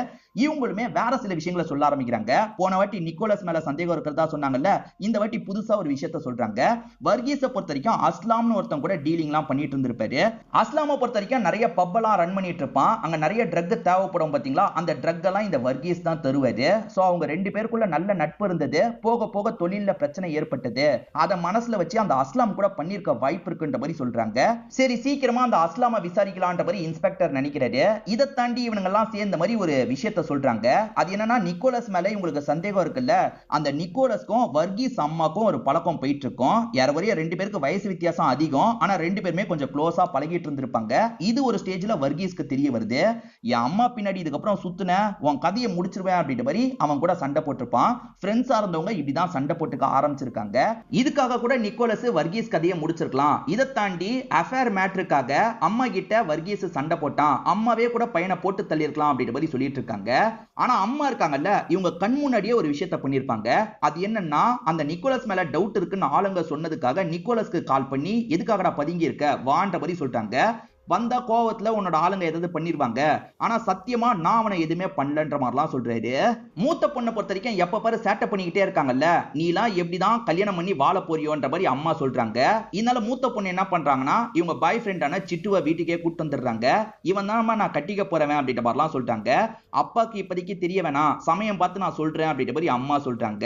இவங்களுமே வேற சில விஷயங்களை சொல்ல ஆரம்பிக்கிறாங்க. போன வாட்டி நிக்கோலஸ் மேல சந்தேகம் இருக்கிறதா சொன்னாங்கல்ல, இந்த வாட்டி புதுசா ஒரு விஷயத்தை சொல்றாங்க. வர்கீஸை பொறுத்த வரைக்கும் அஸ்லாம்னு ஒருத்தன் கூட டீலிங்லாம் பண்ணிட்டு இருந்திருப்பாரு. அஸ்லாமை பொறுத்த வரைக்கும் நிறைய பப்பெல்லாம் ரன் பண்ணிட்டு இருப்பான். அங்க நிறைய ட்ரக் தேவைப்படும் பாத்தீங்களா, அந்த ட்ரக் எல்லாம் இந்த வர்கீஸ் தான் தருவாரு. சோ அவங்க ரெண்டு பேருக்குள்ள நல்ல நட்பு இருந்தது. போக போக தொழில பிரச்சனை ஏற்பட்டது. அதை மனசுல வச்சு அந்த அஸ்லாம் கூட பண்ணிருக்க வாய்ப்பு இருக்குன்ற மாதிரி சொல்றாங்க. சரி சீக்கிரமா அந்த அஸ்லாமை விசாரிக்கலான்ற மாதிரி இன்ஸ்பெக்டர் நினைக்கிறாரு. இதை தாண்டி இவங்க எல்லாம் சேர்ந்த மாதிரி ஒரு விஷயத்தை சொல்றாங்க. அது என்னன்னா, நிக்கோலஸ் மேல இவங்களுக்கு சந்தேகம் இருக்குல்ல, அந்த நிக்கோலஸ்க்கும் வர்கீஸ் அம்மாக்கும் ஒரு பழக்கம் போயிட்டு இருக்கும். யாரவரையா 2 பேருக்கு வயசு வித்தியாசம் அதிகம். ஆனா 2 பேருமே கொஞ்சம் க்ளோஸா பழகிட்டு இருந்திருப்பாங்க. இது ஒரு ஸ்டேஜ்ல வர்கீஸ்க்கு தெரிய வருது. என் அம்மா பின்னாடி இதுக்கப்புறம் சுத்துன உன் கதையை முடிச்சிருவேன் அப்படின்ற மாதிரி அவன் கூட சண்டை போட்டிருப்பான். ஃப்ரெண்ட்ஸா இருந்தவங்க இப்படிதான் சண்டை போட்டுக்க ஆரம்பிச்சிருக்காங்க. இதுக்காக கூட நிக்கோலஸ் வர்கீஸ் கதையை முடிச்சிருக்கலாம். இதை தாண்டி அஃபேர் மேட்டருக்காக அம்மா கிட்ட வர்கீஸ் சண்டை போட்டான், அம்மாவே கூட பையனை போட்டு தள்ளிருக்கலாம் அப்படின்ற மாதிரி சொல்லிட்டு இருக்காங்க. ஆனா அம்மா இருக்காங்கல்ல, இவங்க கண் முன்னாடியே ஒரு விஷயத்தை பண்ணிருப்பாங்க. அது என்னன்னா, அந்த நிக்கோலஸ் மேல டவுட் இருக்குன்னு ஆளுங்க சொன்னதுக்காக நிக்கோலஸ்க்கு கால் பண்ணி எதுக்காகடா பதுங்கி இருக்க வான்ற மாதிரி சொல்லிட்டாங்க. வந்தா கோவத்துல உன்னோட ஆளுங்க ஏதாவது பண்ணிருவாங்க, ஆனா சத்தியமா நான் அவனை எதுவுமே பண்ணலன்ற மாதிரிலாம் சொல்றாரு. மூத்த பொண்ணை பொறுத்த வரைக்கும் எப்ப பாரு சேட்டை பண்ணிக்கிட்டே இருக்காங்கல்ல, நீலாம் எப்படிதான் கல்யாணம் பண்ணி வாழ போறியோன்ற மாதிரி அம்மா சொல்றாங்க. இதனால மூத்த பொண்ணு என்ன பண்றாங்கன்னா, இவங்க பாய் ஃப்ரெண்டான சிட்டுவை வீட்டுக்கே கூட்டு வந்துடுறாங்க. இவன் தான் நான் கட்டிக்க போறவன் அப்படின்ற மாதிரிலாம் சொல்லிட்டாங்க. அப்பாக்கு இப்போதைக்கு தெரிய வேணாம், சமயம் பார்த்து நான் சொல்றேன் அப்படின்ற மாதிரி அம்மா சொல்றாங்க.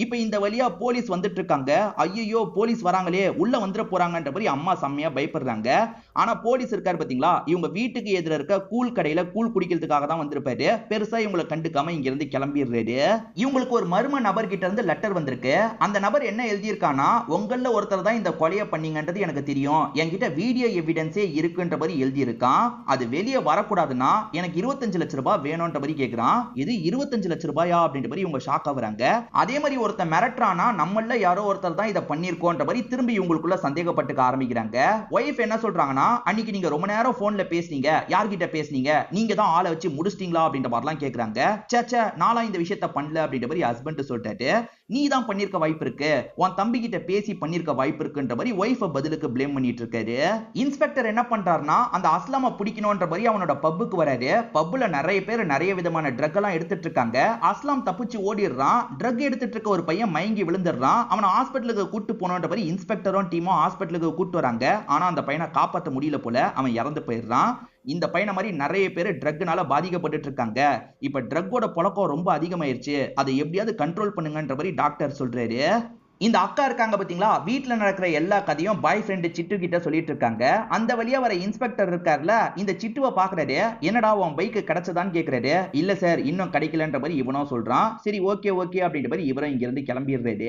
இப்ப இந்த வழியா போலீஸ் வந்துட்டு இருக்காங்க. ஐயோ போலீஸ் வராங்களே, உள்ள வந்துட போறாங்கன்ற மாதிரி அம்மா செம்மையா பயப்படுறாங்க. ஆனா போலீஸ் இருக்காரு பாத்தீங்களா, இவங்க வீட்டுக்கு எதிர இருக்க கூல் கடையில கூல் குடிக்கிறதுக்காக தான் வந்திருப்பாரு. பெருசா இவங்களை கண்டுக்காம இங்க இருந்து கிளம்பிடுறாரு. இவங்களுக்கு ஒரு மர்ம நபர் கிட்ட இருந்து லெட்டர் வந்திருக்கு. அந்த நபர் என்ன எழுதியிருக்கானா, உங்கள ஒருத்தர் தான் இந்த கொலையை பண்ணீங்கன்றது எனக்கு தெரியும், என்கிட்ட வீடியோ எவிடன்ஸே இருக்குன்ற மாதிரி எழுதியிருக்கான். அது வெளியே வரக்கூடாதுன்னா எனக்கு 25 லட்சம் ரூபாய் வேணும்ன்ற மாதிரி கேட்கிறான். இது 25 லட்சம் ரூபாயா அப்படின்ற மாதிரி இவங்க ஷாக் ஆகுறாங்க. அதே மாதிரி ஒருத்தர் மிரட்டுறானா, நம்மள யாரோ ஒருத்தர் தான் இதை பண்ணிருக்கோன்ற மாதிரி திரும்பி இவங்களுக்குள்ள சந்தேகப்பட்டுக்க ஆரம்பிக்கிறாங்க. ஒய்ஃப் என்ன சொல்றாங்கன்னா, அன்னைக்கு நீங்க ரொம்ப நேரம் போன்ல பேசுனீங்க, யார்கிட்ட பேசுனீங்க, நீங்க தான் ஆளை வச்சு முடிச்சிட்டீங்களா அப்படின்ற மாதிரிலாம் கேக்குறாங்க. சேச்சே நாளா இந்த விஷயத்த பண்ணல அப்படின்ற மாதிரி ஹஸ்பண்ட் சொல்லிட்டாரு. நீ தான் பண்ணிருக்க வாய்ப்பு இருக்கு, உன் தம்பி கிட்ட பேசி பண்ணிருக்க வாய்ப்பு இருக்குன்ற மாதிரி ஒய்ஃப பதிலுக்கு ப்ளேம் பண்ணிட்டு இருக்காரு. இன்ஸ்பெக்டர் என்ன பண்றாருன்னா அந்த அஸ்லாம பிடிக்கணும்ன்ற மாதிரி அவனோட பப்புக்கு வராரு. பப்புல நிறைய பேர் நிறைய விதமான ட்ரக் எல்லாம் எடுத்துட்டு இருக்காங்க. அஸ்லாம் தப்பிச்சு ஓடிடுறான். ட்ரக் எடுத்துட்டு இருக்க ஒரு பையன் மயங்கி விழுந்துடுறான். அவனை ஹாஸ்பிட்டலுக்கு கூட்டு போனோன்ற மாதிரி இன்ஸ்பெக்டரும் டீமும் ஹாஸ்பிட்டலுக்கு கூட்டு வராங்க. ஆனா அந்த பையனை காப்பாற்ற முடியல போல, அவன் இறந்து போயிடுறான். இந்த பையனை மாதிரி நிறைய பேர் ட்ரக்னால பாதிக்கப்பட்டு இருக்காங்க. இப்ப ட்ரக்கோட புழக்கம் ரொம்ப அதிகமாயிருச்சு, அதை எப்படியாவது கண்ட்ரோல் பண்ணுங்கன்ற மாதிரி டாக்டர் சொல்றாரு. இந்த அக்கா இருக்காங்க பாத்தீங்களா, வீட்டுல நடக்கிற எல்லா கதையும் பாய் ஃப்ரெண்ட் சிட்டு கிட்ட சொல்லிட்டு இருக்காங்க. அந்த வழியா வர இன்ஸ்பெக்டர் இருக்காருல, இந்த சிட்டுவை பாக்குறாரு. என்னடா உன் பைக் கிடைச்சதான்னு கேக்குறாரு. இல்ல சார் இன்னும் கிடைக்கலன்ற மாதிரி இவனும் சொல்றான். சரி ஓகே ஓகே அப்படின்ற மாதிரி இவரும் இங்க இருந்து கிளம்பிடுறாரு.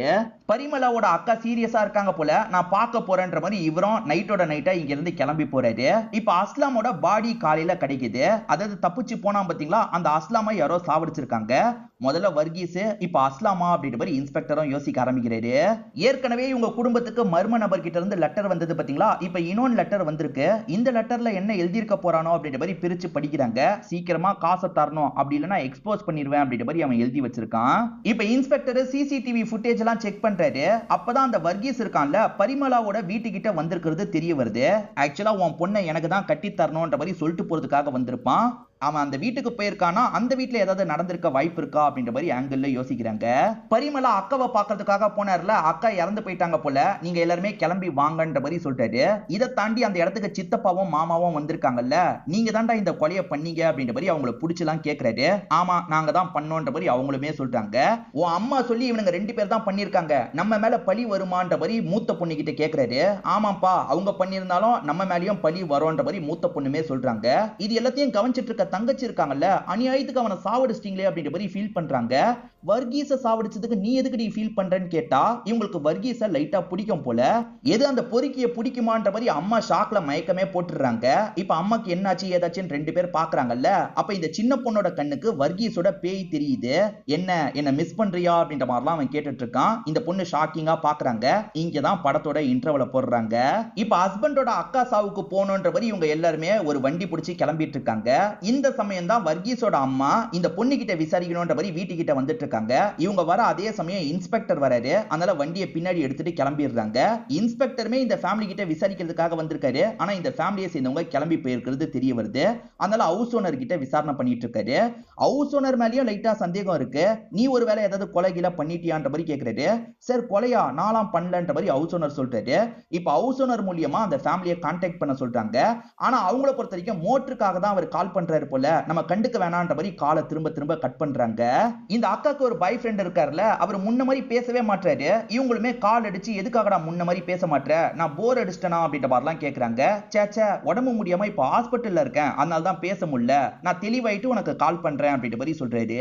பரிமளாவோட அக்கா சீரியஸா இருக்காங்க போல, நான் பார்க்க போறேன்ற மாதிரி இவரும் நைட்டோட நைட்டா இங்க இருந்து கிளம்பி போறாரு. இப்ப அஸ்லாமோட பாடி காலையில கிடைக்குது. அதாவது தப்பிச்சு போனா பாத்தீங்களா, அந்த அஸ்லாமை யாரோ சாவடிச்சிருக்காங்க. முதல்ல வர்கீஸ், இப்ப அஸ்லாமா அப்படின்ற மாதிரி இன்ஸ்பெக்டரும் யோசிக்க ஆரம்பிக்கிறாரு. ஏற்கனவே இவங்க குடும்பத்துக்கு மர்ம நபர் கிட்ட இருந்து லெட்டர் வந்தது பாத்தீங்களா, இப்ப இன்னொன்னு லெட்டர் வந்திருக்கு. இந்த லெட்டர்ல என்ன எழுதியிருக்க போறானோ அப்படின்ற மாதிரி பிரிச்சு படிக்கிறாங்க. சீக்கிரமா காசை தரணும், அப்படி இல்லைன்னா எக்ஸ்போஸ் பண்ணிடுவேன் அப்படின்ற மாதிரி அவன் எழுதி வச்சிருக்கான். இப்ப இன்ஸ்பெக்டர் சிசிடிவி ஃபுட்டேஜ் எல்லாம் செக் பண்றாரு. அப்பதான் அந்த வர்கீஸ் இருக்கான்ல, பரிமளாவோட வீட்டுக்கிட்ட வந்திருக்கிறது தெரிய வருது. ஆக்சுவலா உன் பொண்ணை எனக்கு தான் கட்டி தரணும்ன்ற மாதிரி சொல்லிட்டு போறதுக்காக வந்திருப்பான். அவன் அந்த வீட்டுக்கு போயிருக்கானா, அந்த வீட்டுல ஏதாவது நடந்திருக்க வாய்ப்பு இருக்கா அப்படின்ற மாதிரி ஆங்கிள் யோசிக்கிறாங்க. பரிமளா அக்காவை பாக்குறதுக்காக போனார்ல, அக்கா இறந்து போயிட்டாங்க போல, நீங்க எல்லாருமே கிளம்பி வாங்கன்ற மாதிரி சொல்லிட்டாரு. இதை தாண்டி அந்த இடத்துக்கு சித்தப்பாவும் மாமாவும் வந்திருக்காங்கல்ல, நீங்க தாண்டா இந்த கொலையை பண்ணீங்க அப்படின்ற மாதிரி அவங்கள புடிச்சலாம் கேட்கிறாரு. ஆமா நாங்க தான் பண்ணோன்ற மாதிரி அவங்களுமே சொல்றாங்க. உன் அம்மா சொல்லி இவனுங்க 2 பேர் தான் பண்ணிருக்காங்க, நம்ம மேல பழி வருமான்ற மாதிரி மூத்த பொண்ணு கிட்ட கேட்கிறாரு. ஆமாப்பா அவங்க பண்ணிருந்தாலும் நம்ம மேலயும் பழி வரும்ன்ற மாதிரி மூத்த பொண்ணுமே சொல்றாங்க. இது எல்லாத்தையும் கவனிச்சிட்டு இருக்க தங்கச்சி இருக்காங்கல்ல, அநியாயத்துக்கு அவனை சாவடிச்சிட்டீங்களே அப்படின்ற மாதிரி ஃபீல் பண்றாங்க. வர்கீஸ சாவடிச்சதுக்கு நீ எதுக்கு நீ ஃபீல் பண்றன்னு கேட்டா, இவங்களுக்கு வர்கீஸ லைட்டா பிடிக்கும் போல. எது அந்த பொறுக்கிய பிடிக்குமான்ற மாதிரி அம்மா ஷாக்ல மயக்கமே போட்டுறாங்க. இப்ப அம்மாக்கு என்னாச்சு ஏதாச்சுன்னு 2 பேர் பாக்குறாங்கல்ல. அப்ப இந்த சின்ன பொண்ணோட கண்ணுக்கு வர்கீஸோட பேய் தெரியுது. என்ன மிஸ் பண்றியா அப்படின்ற மாதிரிலாம் அவன் கேட்டுட்டு இருக்கான். இந்த பொண்ணு ஷாக்கிங்கா பாக்குறாங்க. இங்கதான் படத்தோட இன்டர்வல போடுறாங்க. இப்ப ஹஸ்பண்டோட அக்கா சாவுக்கு போகணுன்ற மாதிரி இவங்க எல்லாருமே ஒரு வண்டி பிடிச்சி கிளம்பிட்டு இருக்காங்க. இந்த சமயம் தான் வர்கீஸோட அம்மா இந்த பொண்ணு கிட்ட விசாரிக்கணும்ன்ற மாதிரி வீட்டுக்கிட்ட வந்துட்டு இருக்காங்க. இவங்க வர அதே சமயம் இன்ஸ்பெக்டர் வராரு. அதனால வண்டியை பின்னாடி எடுத்துட்டு கிளம்பிடுறாங்க. இன்ஸ்பெக்டருமே இந்த ஃபேமிலி கிட்ட விசாரிக்கிறதுக்காக வந்திருக்காரு. ஆனா இந்த ஃபேமிலியை சேர்ந்தவங்க கிளம்பி போயிருக்கிறது தெரிய வருது. அதனால ஹவுஸ் ஓனர் கிட்ட விசாரணை பண்ணிட்டு இருக்காரு. ஹவுஸ் ஓனர் மேலயும் லைட்டா சந்தேகம் இருக்கு. நீ ஒருவேளை ஏதாவது கொலைகில பண்ணிட்டியான்ற மாதிரி கேக்குறாரு. சார் கொலையா நாலாம் பண்ணலன்ற மாதிரி ஹவுஸ் ஓனர் சொல்றாரு. இப்ப ஹவுஸ் ஓனர் மூலியமா அந்த ஃபேமிலியை கான்டாக்ட் பண்ண சொல்றாங்க. ஆனா அவங்கள பொறுத்த வரைக்கும் மோட்டருக்காக தான் அவர் கால் பண்றாரு போல, நம்ம கண்டுக்க வேணான்ற மாதிரி காலை திரும்ப திரும்ப கட் பண்றாங்க. இந்த அக்காக்கு ஒரு பாய் ஃப்ரெண்ட் இருக்காருல, அவர் முன்ன மாதிரி பேசவே மாட்டாரு. இவங்களுமே கால் அடிச்சு எதுக்காகடா முன்ன மாதிரி பேச மாட்டற, நான் போர் அடிச்சிட்டேனா அப்படின்ற மாதிரிலாம் கேக்குறாங்க. சேச்சே உடம்பு முடியாம இப்ப ஹாஸ்பிட்டல்ல இருக்கேன், அதனால தான் பேச முடியல, நான் தெளிவாயிட்டு உனக்கு கால் பண்றேன் அப்படின்ற மாதிரி சொல்றாரு.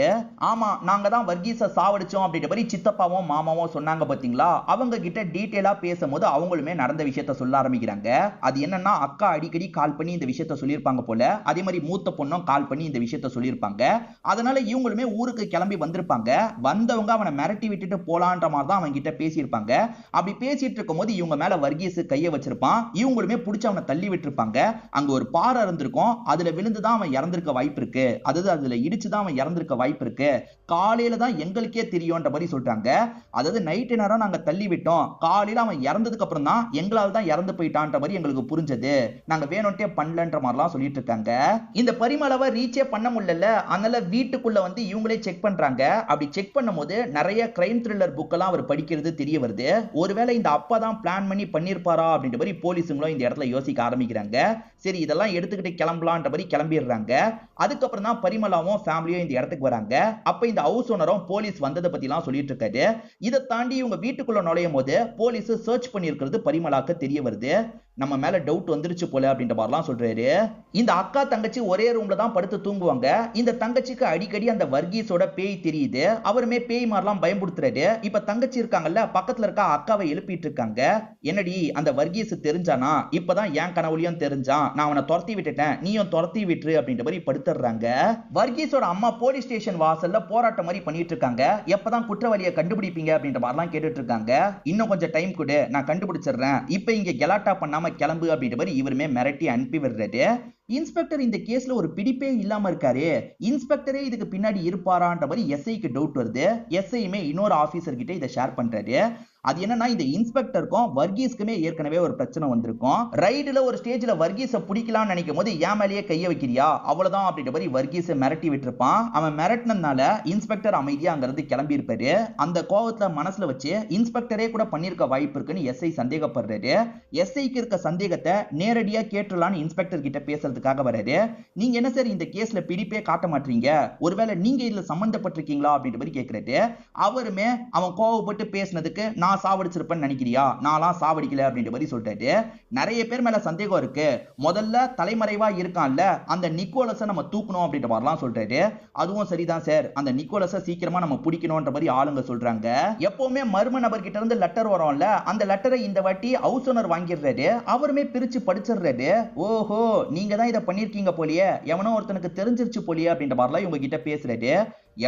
ஆமா நாங்க தான் வர்கீஸ சாவடிச்சோம் அப்படின்ற மாதிரி சித்தப்பாவும் மாமாவும் சொன்னாங்க பாத்தீங்களா. அவங்க கிட்ட டீடைலா பேசும்போது அவங்களுமே நடந்த விஷயத்த சொல்ல ஆரம்பிக்கிறாங்க. அது என்னன்னா, அக்கா அடிக்கடி கால் பண்ணி இந்த விஷயத்த சொல்லியிருப்பாங்க போல. அதே மாதிரி மூத்த பொண்ணும் கால் பண்ணி இந்த விஷயத்த சொல்லியிருப்பாங்க. அதனால இவங்களுமே ஊருக்கு கிளம்பி வந்திருப்பாங்க. வந்தவங்க அவனை மிரட்டி விட்டுட்டு போலான்ற மாதிரி தான் அவங்க கிட்ட பேசியிருப்பாங்க. அப்படி பேசிட்டு இருக்கும்போது இவங்க மேல வர்கீஸ் கைய வச்சிருப்பான். இவங்களுமே பிடிச்சு அவனை தள்ளி விட்டுருப்பாங்க. அங்க ஒரு பாறை இருந்திருக்கும், அதுல விழுந்துதான் அவன் இறந்திருக்க வாய்ப்பு இருக்கு. அதாவது அதுல இடிச்சுதான் அவன் இறந்திருக்க வாய்ப்பு இருக்கு. காலையில தான் எங்களுக்கே தெரியும்ன்ற மாதிரி சொல்றாங்க. அதாவது நைட்டு நேரம் நாங்க தள்ளி விட்டோம், காலையில அவன் இறந்ததுக்கு அப்புறம் தான் எங்களால தான் இறந்து போயிட்டான்ற மாதிரி எங்களுக்கு புரிஞ்சது, நாங்க வேணும்ட்டே பண்ணலன்ற மாதிரிலாம் சொல்லிட்டு இருக்காங்க. இந்த பரிமளவை ரீச்சே பண்ண முடியல. அதனால வீட்டுக்குள்ள வந்து இவங்களே செக் பண்றாங்க. அப்படி செக் பண்ணும்போது நிறைய கிரைம் த்ரில்லர் புக் எல்லாம் அவர் படிக்கிறது தெரிய வருது. ஒருவேளை இந்த அப்பா தான் பிளான் பண்ணி பண்ணிருப்பாரா அப்படின்ற மாதிரி போலீஸுங்களும் இந்த இடத்துல யோசிக்க ஆரம்பிக்கிறாங்க. சரி இதெல்லாம் எடுத்துக்கிட்டு கிளம்பலான்ற மாதிரி கிளம்பிடுறாங்க. அதுக்கப்புறம் தான் பரிமளாவும் ஃபேமிலியும் இந்த இடத்துக்கு வராங்க. அப்ப இந்த ஹவுஸ் ஓனரும் போலீஸ் வந்ததை பத்தி எல்லாம் சொல்லிட்டு இருக்காரு. இதை தாண்டி இவங்க வீட்டுக்குள்ள நுழையும் போது போலீஸ் சர்ச் பண்ணியிருக்கிறது பரிமளாக்கு தெரிய வருது. நம்ம மேல டவுட் வந்துருச்சு போல அப்படின்ற மாதிரிலாம் சொல்றாரு. இந்த அக்கா தங்கச்சி ஒரே ரூம்ல தான் படுத்து தூங்குவாங்க. இந்த தங்கச்சிக்கு அடிக்கடி அந்த வர்கீஸோட பேய் தெரியுது. அவருமே பேய் மாதிரிலாம் பயன்படுத்துறாரு. இப்ப தங்கச்சி இருக்காங்கல்ல, பக்கத்துல இருக்க அக்காவை எழுப்பிட்டு இருக்காங்க. என்னடி அந்த வர்கீஸ் தெரிஞ்சானா, இப்பதான் என் கனவுலயும் தெரிஞ்சான், நான் அவனை துரத்தி விட்டுட்டேன், நீயும் துரத்தி விட்டுரு அப்படின்ற மாதிரி படுத்துறாங்க. வர்கீஸோட அம்மா போலீஸ் ஸ்டேஷன் வாசல்ல போராட்டம் மாதிரி பண்ணிட்டு இருக்காங்க. எப்பதான் குற்றவாளியை கண்டுபிடிப்பீங்க அப்படின்ற மாதிரிலாம் கேட்டுட்டு இருக்காங்க. இன்னும் கொஞ்சம் டைம் கொடு, நான் கண்டுபிடிச்சிடுறேன், இப்ப இங்க கலாட்டா பண்ணாம இல்லாம கிளம்பு அப்படின்ற மாதிரி இவருமே மிரட்டி அனுப்பி விடுறாரு. இன்ஸ்பெக்டர் இந்த கேஸ்ல ஒரு பிடிப்பே இல்லாம இருக்காரு, இன்ஸ்பெக்டரே இதுக்கு பின்னாடி இருப்பாரான்ற மாதிரி எஸ்ஐக்கு டவுட் வருது. எஸ்ஐயுமே இன்னொரு ஆபீசர் கிட்ட இதை ஷேர் பண்றாரு. அது என்னன்னா, இந்த இன்ஸ்பெக்டருக்கும் வர்கீஸ்க்குமே ஏற்கனவே ஒரு பிரச்சனை வந்திருக்கும். ரைடுல ஒரு ஸ்டேஜ்ல வர்கீஸை பிடிக்கலாம்னு நினைக்கும் போது என் மேலேயே கைய வைக்கிறியா அவ்வளவுதான் அப்படின்ற மாதிரி வர்கீஸை மிரட்டி விட்டுருப்பான். அவன் மிரட்டினதுனால இன்ஸ்பெக்டர் அமைதியா அங்க இருந்து கிளம்பி இருப்பாரு. அந்த கோவத்துல மனசுல வச்சு இன்ஸ்பெக்டரே கூட பண்ணிருக்க வாய்ப்பு இருக்குன்னு எஸ்ஐ சந்தேகப்படுறாரு. எஸ்ஐக்கு இருக்க சந்தேகத்தை நேரடியா கேட்டுலான்னு இன்ஸ்பெக்டர் கிட்ட பேசுறதுக்காக வராரு. நீங்க என்ன சார் இந்த கேஸ்ல பிடிப்பே காட்ட மாட்டீங்க, ஒருவேளை நீங்க இதுல சம்பந்தப்பட்டிருக்கீங்களா அப்படின்ற மாதிரி கேட்கிறாரு. அவருமே அவன் கோவப்பட்டு பேசினதுக்கு நான் சாவடிச்சிருப்பேன்னு நினைக்கிறியா, நான்லாம் சாவடிக்கல அப்படின்ற மாதிரி சொல்லிட்டாரு. நிறைய பேர் மேல சந்தேகம் இருக்கு, முதல்ல தலைமறைவா இருக்கான்ல அந்த நிக்கோலஸை நம்ம தூக்கணும் அப்படின்ற மாதிரிலாம் சொல்றாரு. அதுவும் சரிதான் சார், அந்த நிக்கோலஸை சீக்கிரமா நம்ம பிடிக்கணும்ன்ற மாதிரி ஆளுங்க சொல்றாங்க. எப்பவுமே மர்ம நபர் கிட்ட இருந்து லெட்டர் வரும்ல, அந்த லெட்டரை இந்த வாட்டி ஹவுஸ் ஓனர் வாங்கிடுறாரு. அவருமே பிரிச்சு படிச்சிடுறாரு. ஓஹோ நீங்க தான் இதை பண்ணிருக்கீங்க போலியே, எவனோ ஒருத்தனுக்கு தெரிஞ்சிருச்சு போலியே அப்படின்ற மாதிரிலாம் இவங்க கிட்ட பேசுறாரு.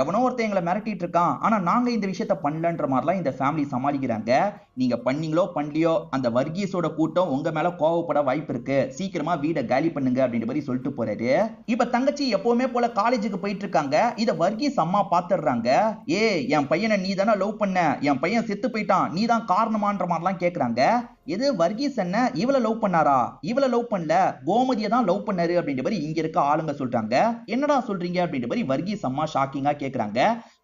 எவனோ ஒருத்தன் எங்களை மிரட்டிட்டு இருக்கான், ஆனா நாங்க இந்த விஷயத்த பண்ணலன்ற மாதிரிலாம் இந்த ஃபேமிலி சமாளிக்கிறாங்க. நீங்க பண்ணீங்களோ பண்ணலையோ அந்த வர்கீஸோட கூட்டம் உங்க மேல கோவப்பட வாய்ப்பு இருக்கு, சீக்கிரமா வீட காலி பண்ணுங்க அப்படின்ற மாதிரி சொல்லிட்டு போறாரு. இப்ப தங்கச்சி எப்பவுமே போல காலேஜுக்கு போயிட்டு இருக்காங்க. இத வர்கீஸ் அம்மா பாத்துடுறாங்க. ஏ என் பையனை நீ தானே லவ் பண்ண, என் பையன் செத்து போயிட்டான், நீ தான் காரணமான்ற மாதிரிலாம் கேக்குறாங்க. எது வர்கீஸ் என்ன இவளை லவ் பண்ணாரா, இவளை லவ் பண்ணல கோமதியை தான் லவ் பண்ணாரு அப்படின்ற மாதிரி இங்க இருக்க ஆளுங்க சொல்றாங்க. என்னடா சொல்றீங்க அப்படின்ற மாதிரி வர்கீஸ் அம்மா ஷாக்கிங்கா கேக்குறாங்க.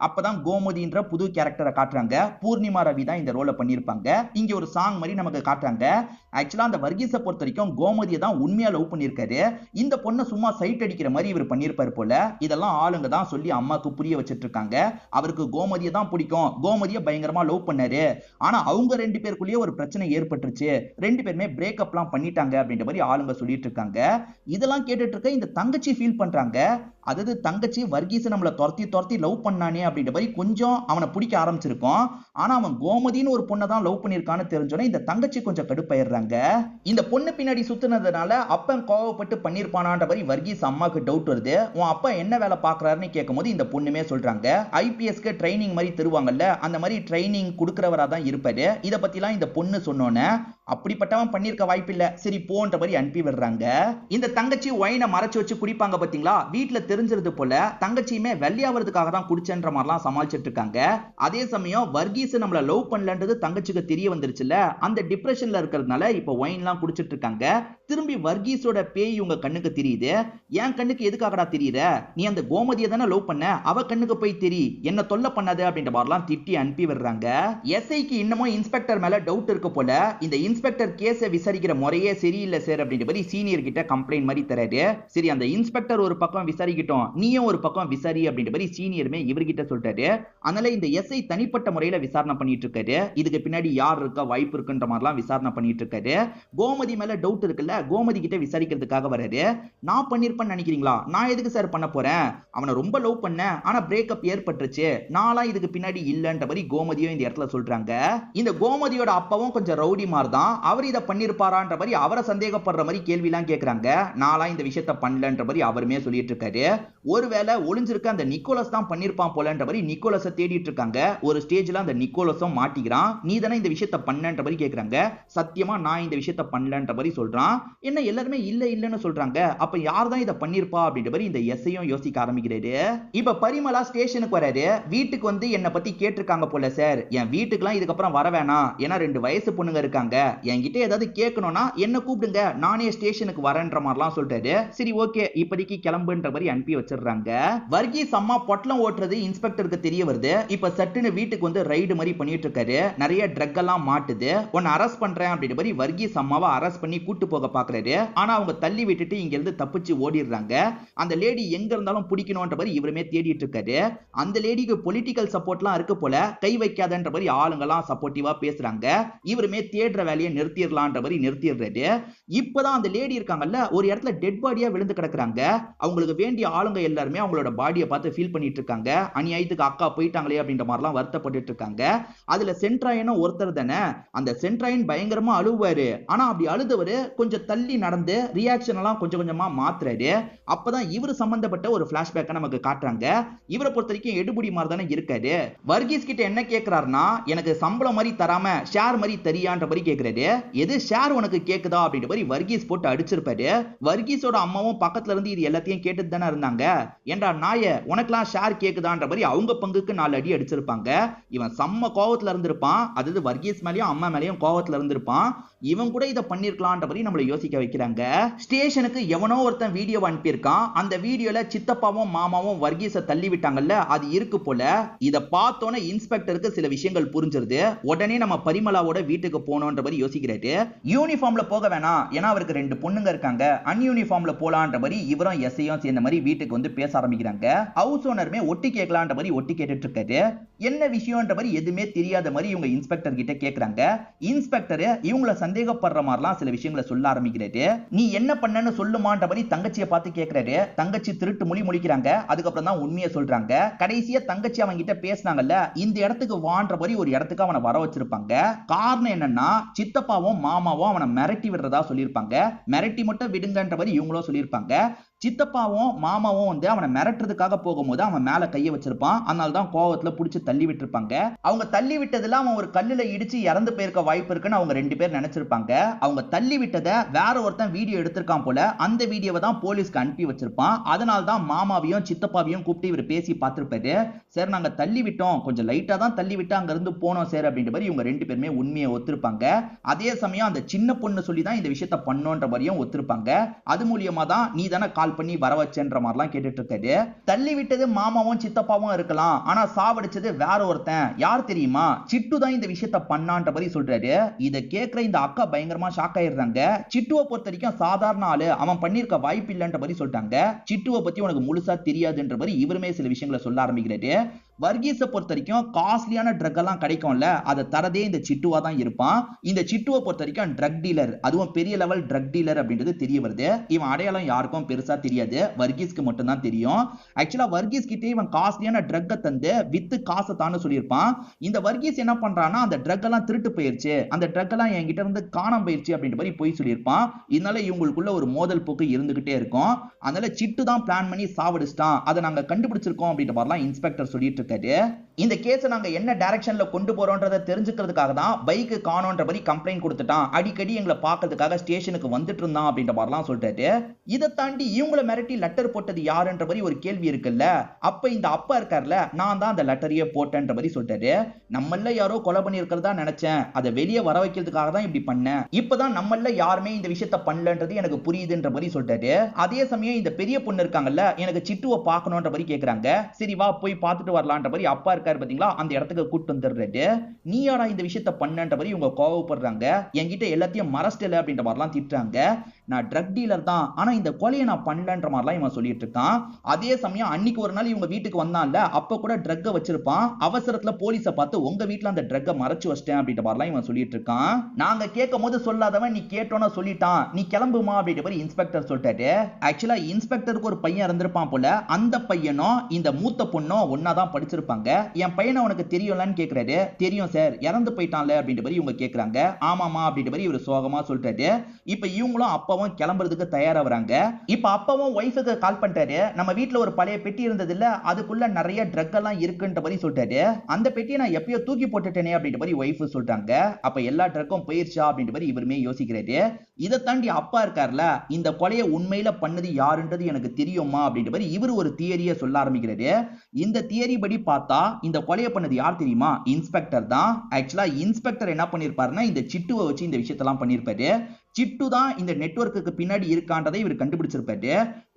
அப்பதான் கோமதின்ற புது கேரக்டரை காட்டுறாங்க. பூர்ணிமா ரவி தான் இந்த ரோலை பண்ணிருப்பாங்க. இங்க ஒரு சாங் மாதிரி நமக்கு காட்டுறாங்க. ஆக்சுவலா அந்த வர்கீஸை பொறுத்த வரைக்கும் கோமதியை தான் உண்மையா லவ் பண்ணிருக்காரு. இந்த பொண்ணை சும்மா சைட் அடிக்கிற மாதிரி இவர் பண்ணிருப்பாரு போல. இதெல்லாம் ஆளுங்க தான் சொல்லி அம்மாக்கு புரிய வச்சிட்டு இருக்காங்க. அவருக்கு கோமதியை தான் பிடிக்கும், கோமதியை பயங்கரமா லவ் பண்ணாரு, ஆனா அவங்க ரெண்டு பேருக்குள்ளேயே ஒரு பிரச்சனை ஏற்பட்டுருச்சு, ரெண்டு பேருமே பிரேக்கப்லாம் பண்ணிட்டாங்க அப்படின்ற மாதிரி ஆளுங்க சொல்லிட்டு இருக்காங்க. இதெல்லாம் கேட்டுட்டு இருக்க இந்த தங்கச்சி ஃபீல் பண்றாங்க. அதாவது தங்கச்சி வர்கீஸை நம்மள துரத்தி துரத்தி லவ் பண்ணானே அப்படின்ற மாதிரி கொஞ்சம் அவனை பிடிக்க ஆரம்பிச்சிருக்கோம். ஆனா அவன் கோமதின்னு ஒரு பொண்ணை தான் லவ் பண்ணிருக்கான்னு தெரிஞ்சோன்னே இந்த தங்கச்சி கொஞ்சம் கடுப்பாயிடுறாங்க. இந்த பொண்ணு பின்னாடி சுத்தினதுனால அப்பன் கோவப்பட்டு பண்ணிருப்பானான்ற மாதிரி வர்கீஸ் அம்மாக்கு டவுட் வருது. உன் அப்பா என்ன வேலை பாக்குறாருன்னு கேட்கும் போது இந்த பொண்ணுமே சொல்றாங்க, ஐபிஎஸ்க்கு ட்ரைனிங் மாதிரி தருவாங்கல்ல, அந்த மாதிரி ட்ரைனிங் கொடுக்கறவரா தான் இருப்பாரு. இதை பத்திலாம் இந்த பொண்ணு சொன்னோன்னே அப்படிப்பட்டவன் பண்ணிருக்க வாய்ப்பு இல்ல, சரி போன்ற மாதிரி அனுப்பி விடுறாங்க. இந்த தங்கச்சி ஒயினை மறைச்சு வச்சு குடிப்பாங்க பாத்தீங்களா, வீட்டுல தெரிஞ்சிருது போல தங்கச்சியுமே வெள்ளையாவதுக்காக தான் குடிச்சன்ற மாதிரிலாம் சமாளிச்சிட்டு இருக்காங்க. அதே சமயம் வர்கீஸ் நம்மள லவ் பண்ணலன்றது தங்கச்சிக்கு தெரிய வந்துருச்சுல, அந்த டிப்ரெஷன்ல இருக்கிறதுனால இப்ப ஒயின்லாம் குடிச்சிட்டு இருக்காங்க. திரும்பி வர்கீஸோட பேய் உங்க கண்ணுக்கு தெரியுது. என் கண்ணுக்கு எதுக்காகடா தெரியுற, நீ அந்த கோமதியை தானே லவ் பண்ண, அவ கண்ணுக்கு போய் தெரி, என்ன தொல்லை பண்ணாது அப்படின்ற மாதிரிலாம் திட்டி அனுப்பி விடுறாங்க. எஸ்ஐக்கு இன்னமும் இன்ஸ்பெக்டர் மேல டவுட் இருக்கு போல. இந்த இன்ஸ்பெக்டர் கேஸை விசாரிக்கிற முறையே சரியில்லை சார் அப்படின்ற மாதிரி சீனியர் கிட்ட கம்ப்ளைண்ட் மாதிரி தராரு. சரி அந்த இன்ஸ்பெக்டர் ஒரு பக்கம் விசாரிக்கட்டும், நீயும் ஒரு பக்கம் விசாரி அப்படின்ற மாதிரி சீனியருமே இவர்கிட்ட சொல்லிட்டாரு. அதனால இந்த எஸ்ஐ தனிப்பட்ட முறையில விசாரணை பண்ணிட்டு இருக்காரு. இதுக்கு பின்னாடி யார் இருக்கா வாய்ப்பு இருக்குன்ற மாதிரிலாம் விசாரணை பண்ணிட்டு இருக்காரு. கோமதி மேல டவுட் இருக்குல்ல, கோமதி கிட்ட விசாரிக்கிறதுக்காக வராரு. நான் பண்ணிருப்பேன்னு நினைக்கிறீங்களா, நான் எதுக்கு சார் பண்ண போறேன், அவனை ரொம்ப லவ் பண்ண, ஆனா பிரேக்கப் ஏற்பட்டுருச்சு, நான்லாம் இதுக்கு பின்னாடி இல்லன்ற மாதிரி கோமதியும் இந்த இடத்துல சொல்றாங்க. இந்த கோமதியோட அப்பாவும் கொஞ்சம் ரவுடி மாதிரி தான், அவர் இதை பண்ணிருப்பாரான்ற மாதிரி அவரை சந்தேகப்படுற மாதிரி கேள்வி எல்லாம் கேட்கறாங்க. நான்லாம் இந்த விஷயத்த பண்ணலன்ற மாதிரி அவருமே சொல்லிட்டு இருக்காரு. ஒருவேளை ஒளிஞ்சிருக்க அந்த நிக்கோலஸ் தான் பண்ணிருப்பான் போலன்ற மாதிரி நிக்கோலஸை தேடிட்டு இருக்காங்க. ஒரு ஸ்டேஜ்ல அந்த நிக்கோலஸும் மாட்டிக்கிறான். நீ தானே இந்த விஷயத்த பண்ணன்ற மாதிரி கேட்கறாங்க. சத்தியமா நான் இந்த விஷயத்த பண்ணலன்ற மாதிரி சொல்றான். என்ன எல்லாருமே இல்ல இல்லன்னு சொல்றாங்க, அப்ப யார் தான் இதை பண்ணிருப்பா அப்படின்ற மாதிரி இந்த எஸ்ஐயும் யோசிக்க ஆரம்பிக்கிறாரு. இப்ப பரிமளா ஸ்டேஷனுக்கு வராரு. வீட்டுக்கு வந்து என்ன பத்தி கேட்டிருக்காங்க போல, சார் என் வீட்டுக்குலாம் இதுக்கப்புறம் வர வேணாம், ஏன்னா 2 வயசு பொண்ணுங்க இருக்காங்க, என்கிட்ட ஏதாவது கேட்கணும்னா என்ன கூப்பிடுங்க, நானே ஸ்டேஷனுக்கு வரேன்ற மாதிரிலாம் சொல்றாரு. சரி ஓகே இப்போதைக்கு கிளம்புன்ற மாதிரி அனுப்பி வச்சிடுறாங்க. வர்கீஸ் அம்மா பொட்டலம் ஓட்டுறது இன்ஸ்பெக்டருக்கு தெரிய வருது. இப்ப சட்டுன்னு வீட்டுக்கு வந்து ரைடு மாதிரி பண்ணிட்டு இருக்காரு. நிறைய ட்ரக் எல்லாம் மாட்டுது. உன்னை அரெஸ்ட் பண்றேன் அப்படின்ற மாதிரி வர்கீஸ் அம்மாவை அரெஸ்ட் பண்ணி கூட்டு போக பாக்குறாரு. ஆனா அவங்க தள்ளி விட்டுட்டு இங்க இருந்து தப்பிச்சு ஓடிடுறாங்க. அந்த லேடி எங்க இருந்தாலும் பிடிக்கணும்ன்ற மாதிரி இவருமே தேடிட்டு இருக்காரு. அந்த லேடிக்கு பொலிட்டிக்கல் சப்போர்ட்லாம் இருக்கு போல, கை வைக்காதன்ற மாதிரி ஆளுங்கெல்லாம் சப்போர்ட்டிவா பேசுறாங்க. இவருமே தேடுற வேலையை நிறுத்திடலான்ற மாதிரி நிறுத்திடுறாரு. இப்பதான் அந்த லேடி இருக்காங்கல்ல, ஒரு இடத்துல டெட் பாடியா விழுந்து கிடக்குறாங்க. அவங்களுக்கு வேண்டிய ஆளுங்க எல்லாருமே அவங்களோட பாடியை பார்த்து ஃபீல் பண்ணிட்டு இருக்காங்க. அநியாயம் அநியாயத்துக்கு அக்கா போயிட்டாங்களே அப்படின்ற மாதிரிலாம் வருத்தப்பட்டு இருக்காங்க. அதுல சென்ட்ராயனும் ஒருத்தர் தானே. அந்த சென்ட்ராயன் பயங்கரமா அழுவாரு. ஆனா அப்படி அழுதவரு கொஞ்சம் தள்ளி நடந்து ரியாக்ஷன் எல்லாம் கொஞ்சம் கொஞ்சமா மாத்துறாரு. அப்பதான் இவரு சம்பந்தப்பட்ட ஒரு பிளாஷ்பேக்க நமக்கு காட்டுறாங்க. இவரை பொறுத்த வரைக்கும் எடுபுடி மாதிரி தானே இருக்காரு. வர்கீஸ் கிட்ட என்ன கேட்கிறாருன்னா, எனக்கு சம்பளம் மாதிரி தராம ஷேர் மாதிரி தரியான்ற மாதிரி கேட்கிறாரு. எது ஷேர் உனக்கு கேக்குதா அப்படின்ற மாதிரி வர்கீஸ் போட்டு அடிச்சிருப்பாரு. வர்கீஸோட அம்மாவும் பக்கத்துல இருந்து இது எல்லாத்தையும் கேட்டுட்டு தானே இருந்தாங்க. ஏண்டா நாய உனக்கெல்லாம் ஷேர் கேக்குதான்ற மாதிரி அவங்க பங்குக்கு 4 அடி அடிச்சிருப்பாங்க. இவன் செம்ம கோவத்துல இருந்திருப்பான். அதாவது வர்கீஸ் மேலயும் அம்மா மேலயும் கோவத்துல இருந்திருப்பான். இவன் கூட இதை பண்ணிருக்கலான்ற மாதிரி நம்மளை யோசிக்க வைக்கிறாங்க. ஸ்டேஷனுக்கு எவனோ ஒருத்தன் வீடியோ அனுப்பியிருக்கான். அந்த வீடியோல சித்தப்பாவும் மாமாவும் வர்கீஸை தள்ளி விட்டாங்கல்ல, அது இருக்கு போல. இதை பார்த்தோன்னே இன்ஸ்பெக்டருக்கு சில விஷயங்கள் புரிஞ்சிருது. உடனே நம்ம பரிமளாவோட வீட்டுக்கு போனோன்ற மாதிரி யோசிக்கிறாரு. யூனிஃபார்ம்ல போக வேணாம், ஏன்னா அவருக்கு 2 பொண்ணுங்க இருக்காங்க. அன்யூனிஃபார்ம்ல போலான்ற மாதிரி இவரும் எஸ்ஐயும் சேர்ந்த மாதிரி வீட்டுக்கு வந்து பேச ஆரம்பிக்கிறாங்க. ஹவுஸ் ஓனருமே ஒட்டி கேட்கலான்ற மாதிரி ஒட்டி கேட்டுட்டு இருக்காரு. என்ன விஷயம்ன்ற மாதிரி எதுவுமே தெரியாத மாதிரி இவங்க இன்ஸ்பெக்டர் கிட்ட கேக்குறாங்க. இன்ஸ்பெக்டர் இவங்கள சந்தேகப்படுற மாதிரிலாம் சில விஷயங்களை சொல்ல ஆரம்பிக்கிறாரு. நீ என்ன பண்ணன்னு சொல்லுமான்ற மாதிரி தங்கச்சியை பார்த்து கேட்கிறாரு. தங்கச்சி திருட்டு மொழி முடிக்கிறாங்க. அதுக்கப்புறம் தான் உண்மையை சொல்றாங்க. கடைசியா தங்கச்சி அவங்க கிட்ட பேசினாங்கல்ல, இந்த இடத்துக்கு வான்ற மாதிரி ஒரு இடத்துக்கு அவனை வர வச்சிருப்பாங்க. காரணம் என்னன்னா, சித்தப்பாவும் மாமாவும் அவனை மிரட்டி விடுறதா சொல்லியிருப்பாங்க. மிரட்டி மட்டும் விடுங்கன்ற மாதிரி இவங்களும் சொல்லியிருப்பாங்க. சித்தப்பாவும் மாமாவும் வந்து அவனை மிரட்டுறதுக்காக போகும்போது அவன் மேல கைய வச்சிருப்பான். அதனால தான் கோவத்துல புடிச்சு தள்ளி விட்டுருப்பாங்க. அவங்க தள்ளி விட்டதுல அவன் ஒரு கல்லுல இடிச்சு இறந்து போயிருக்க வாய்ப்பு இருக்குன்னு அவங்க 2 பேர் நினைச்சிருப்பாங்க. அவங்க தள்ளி விட்டதை வேற ஒருத்தன் வீடியோ எடுத்திருக்கான் போல. அந்த வீடியோவை தான் போலீஸ்க்கு அனுப்பி வச்சிருப்பான். அதனால தான் மாமாவையும் சித்தப்பாவையும் கூப்பிட்டு இவர் பேசி பார்த்திருப்பாரு. சார் நாங்க தள்ளி விட்டோம், கொஞ்சம் லைட்டா தான் தள்ளி விட்டு அங்க இருந்து போனோம் சார் அப்படின்ற மாதிரி இவங்க 2 பேருமே உண்மையை ஒத்துருப்பாங்க. அதே சமயம் அந்த சின்ன பொண்ணு சொல்லி தான் இந்த விஷயத்தை பண்ணோன்ற மாதிரியும் ஒத்துருப்பாங்க. அது மூலியமா தான் நீ தானே கால் பண்ணி வர வச்சேன்ற மாதிரிலாம் கேட்டுட்டு இருக்காரு. தள்ளி விட்டது மாமாவும் சித்தப்பாவும் இருக்கலாம், ஆனா சாவடிச்சது வேற ஒருத்தன். யார் தெரியுமா? சிட்டு தான் இந்த விஷயத்தை பண்ணான்ற மாதிரி சொல்றாரு. இதை கேட்கிற இந்த அக்கா பயங்கரமா ஷாக் ஆயிடுறாங்க. சிட்டுவை பொறுத்த வரைக்கும் சாதாரண ஆளு, அவன் பண்ணிருக்க வாய்ப்பு இல்லைன்ற மாதிரி சொல்லிட்டாங்க. சிட்டுவை பத்தி உனக்கு முழுசா தெரியாதுன்ற மாதிரி இவருமே சில விஷயங்களை சொல்ல ஆரம்பிக்கிறாரு. வர்கீஸை பொறுத்த வரைக்கும் காஸ்ட்லியான ட்ரக் எல்லாம் கிடைக்கும்ல, அதை தரதே இந்த சிட்டுவா தான் இருப்பான். இந்த சிட்டுவை பொறுத்த வரைக்கும் ட்ரக் டீலர், அதுவும் பெரிய லெவல் ட்ரக் டீலர் அப்படின்றது தெரிய வருது. இவன் அடையாளம் யாருக்கும் பெருசா தெரியாது, வர்கீஸ்க்கு மட்டும் தான் தெரியும். ஆக்சுவலா வர்கீஸ் கிட்டே இவன் காஸ்ட்லியான ட்ரக்கை தந்து வித்து காசை தான்னு சொல்லியிருப்பான். இந்த வர்கீஸ் என்ன பண்றான்னா, அந்த ட்ரக் எல்லாம் திருட்டு போயிருச்சு, அந்த ட்ரக் எல்லாம் என்கிட்ட இருந்து காணாம போயிருச்சு அப்படின்ற மாதிரி போய் சொல்லியிருப்பான். இதனால இவங்களுக்குள்ள ஒரு மோதல் போக்கு இருந்துகிட்டே இருக்கும். அதனால சிட்டு தான் பிளான் பண்ணி சாவடிச்சிட்டான், அதை நாங்க கண்டுபிடிச்சிருக்கோம் அப்படின்ற மாதிரிலாம் இன்ஸ்பெக்டர் சொல்லிட்டு இருக்காரு. இந்த கேஸை நாங்க என்ன டைரக்ஷன்ல கொண்டு போறோம்ன்றதை தெரிஞ்சுக்கிறதுக்காக தான் பைக்கு காணோன்ற மாதிரி கம்ப்ளைண்ட் கொடுத்துட்டான். அடிக்கடி எங்களை பார்க்கறதுக்காக ஸ்டேஷனுக்கு வந்துட்டு இருந்தான் அப்படின்ற மாதிரிலாம் சொல்லிட்டாரு. இதை தாண்டி இவங்கள மிரட்டி லெட்டர் போட்டது யாருன்ற மாதிரி ஒரு கேள்வி இருக்குல்ல. அப்ப இந்த அப்பா இருக்கார்ல, நான் தான் அந்த லெட்டரையே போட்டேன்ற மாதிரி சொல்லிட்டாரு. நம்மள யாரோ கொலை பண்ணி இருக்கிறதா நினைச்சேன், அதை வெளியே வர வைக்கிறதுக்காக தான் இப்படி பண்ணேன். இப்பதான் நம்மள யாருமே இந்த விஷயத்த பண்ணலன்றது எனக்கு புரியுதுன்ற மாதிரி சொல்லிட்டாரு. அதே சமயம் இந்த பெரிய பொண்ணு இருக்காங்கல்ல, எனக்கு சிட்டுவை பார்க்கணுன்ற மாதிரி கேக்குறாங்க. சரி வா போய் பார்த்துட்டு வரலான்ற மாதிரி அப்பா இருக்காரு பாத்தீங்களா, அந்த இடத்துக்கு கூட்டு வந்துடுறாரு. நீ யாரா இந்த விஷயத்த பண்ணன்ற மாதிரி இவங்க கோவப்படுறாங்க. என்கிட்ட எல்லாத்தையும் மறஸ்டல அப்படின்ற மாதிரிலாம் திட்டுறாங்க. நான் ட்ரக் டீலர் தான், ஆனா இந்த கொலையை நான் பண்ணலன்ற மாதிரிலாம் இவன் சொல்லிட்டு இருக்கான். அதே சமயம் அன்னைக்கு ஒரு நாள் இவங்க வீட்டுக்கு வந்தான்ல, அப்ப கூட ட்ரக்கை வச்சிருப்பான். அவசரத்துல போலீஸை பார்த்து உங்க வீட்டுல அந்த ட்ரக்கை மறைச்சு வச்சிட்டேன் அப்படின்ற மாதிரிலாம் இவன் சொல்லிட்டு இருக்கான். நாங்க கேட்கும் போது சொல்லாதவன் நீ கேட்டோன்னு சொல்லிட்டான், நீ கிளம்புமா அப்படின்ற மாதிரி இன்ஸ்பெக்டர் சொல்லிட்டாரு. ஆக்சுவலா இன்ஸ்பெக்டருக்கு ஒரு பையன் இருந்திருப்பான் போல. அந்த பையனும் இந்த மூத்த பொண்ணும் ஒன்னாதான் படிச்சிருப்பாங்க. என் பையனை உனக்கு தெரியும்லன்னு கேக்குறாரு. தெரியும் சார், இறந்து போயிட்டான்ல அப்படின்ற மாதிரி இவங்க கேக்குறாங்க. ஆமாமா அப்படின்ற மாதிரி இவர் சோகமா சொல்றாரு. இப்ப இவங்களும் அப்பாவும் கிளம்புறதுக்கு தயாராகிறாங்க. இப்ப அப்பாவும் ஒய்ஃபுக்கு கால் பண்றாரு. நம்ம வீட்டுல ஒரு பழைய பெட்டி இருந்தது இல்ல, அதுக்குள்ள நிறைய ட்ரக் எல்லாம் இருக்குன்ற மாதிரி சொல்றாரு. அந்த பெட்டியை நான் எப்பயோ தூக்கி போட்டுட்டேனே அப்படின்ற மாதிரி ஒய்ஃப் சொல்றாங்க. அப்ப எல்லா ட்ரக்கும் போயிருச்சா அப்படின்ற மாதிரி இவருமே யோசிக்கிறாரு. இதை தாண்டி அப்பா இருக்கார்ல, இந்த கொலையை உண்மையில பண்ணது யாருன்றது எனக்கு தெரியுமா அப்படின்ற மாதிரி இவர் ஒரு தியரியை சொல்ல ஆரம்பிக்கிறாரு. இந்த தியரி படி பார்த்தா இந்த கொலையை பண்ணது யார் தெரியுமா? இன்ஸ்பெக்டர் தான். ஆக்சுவலா இன்ஸ்பெக்டர் என்ன பண்ணிருப்பாருன்னா, இந்த சிட்டுவை வச்சு இந்த விஷயத்தெல்லாம் பண்ணிருப்பாரு. சிட்டு தான் இந்த நெட்வொர்க்குக்கு பின்னாடி இருக்கான்றதை இவர் கண்டுபிடிச்சிருப்பாரு.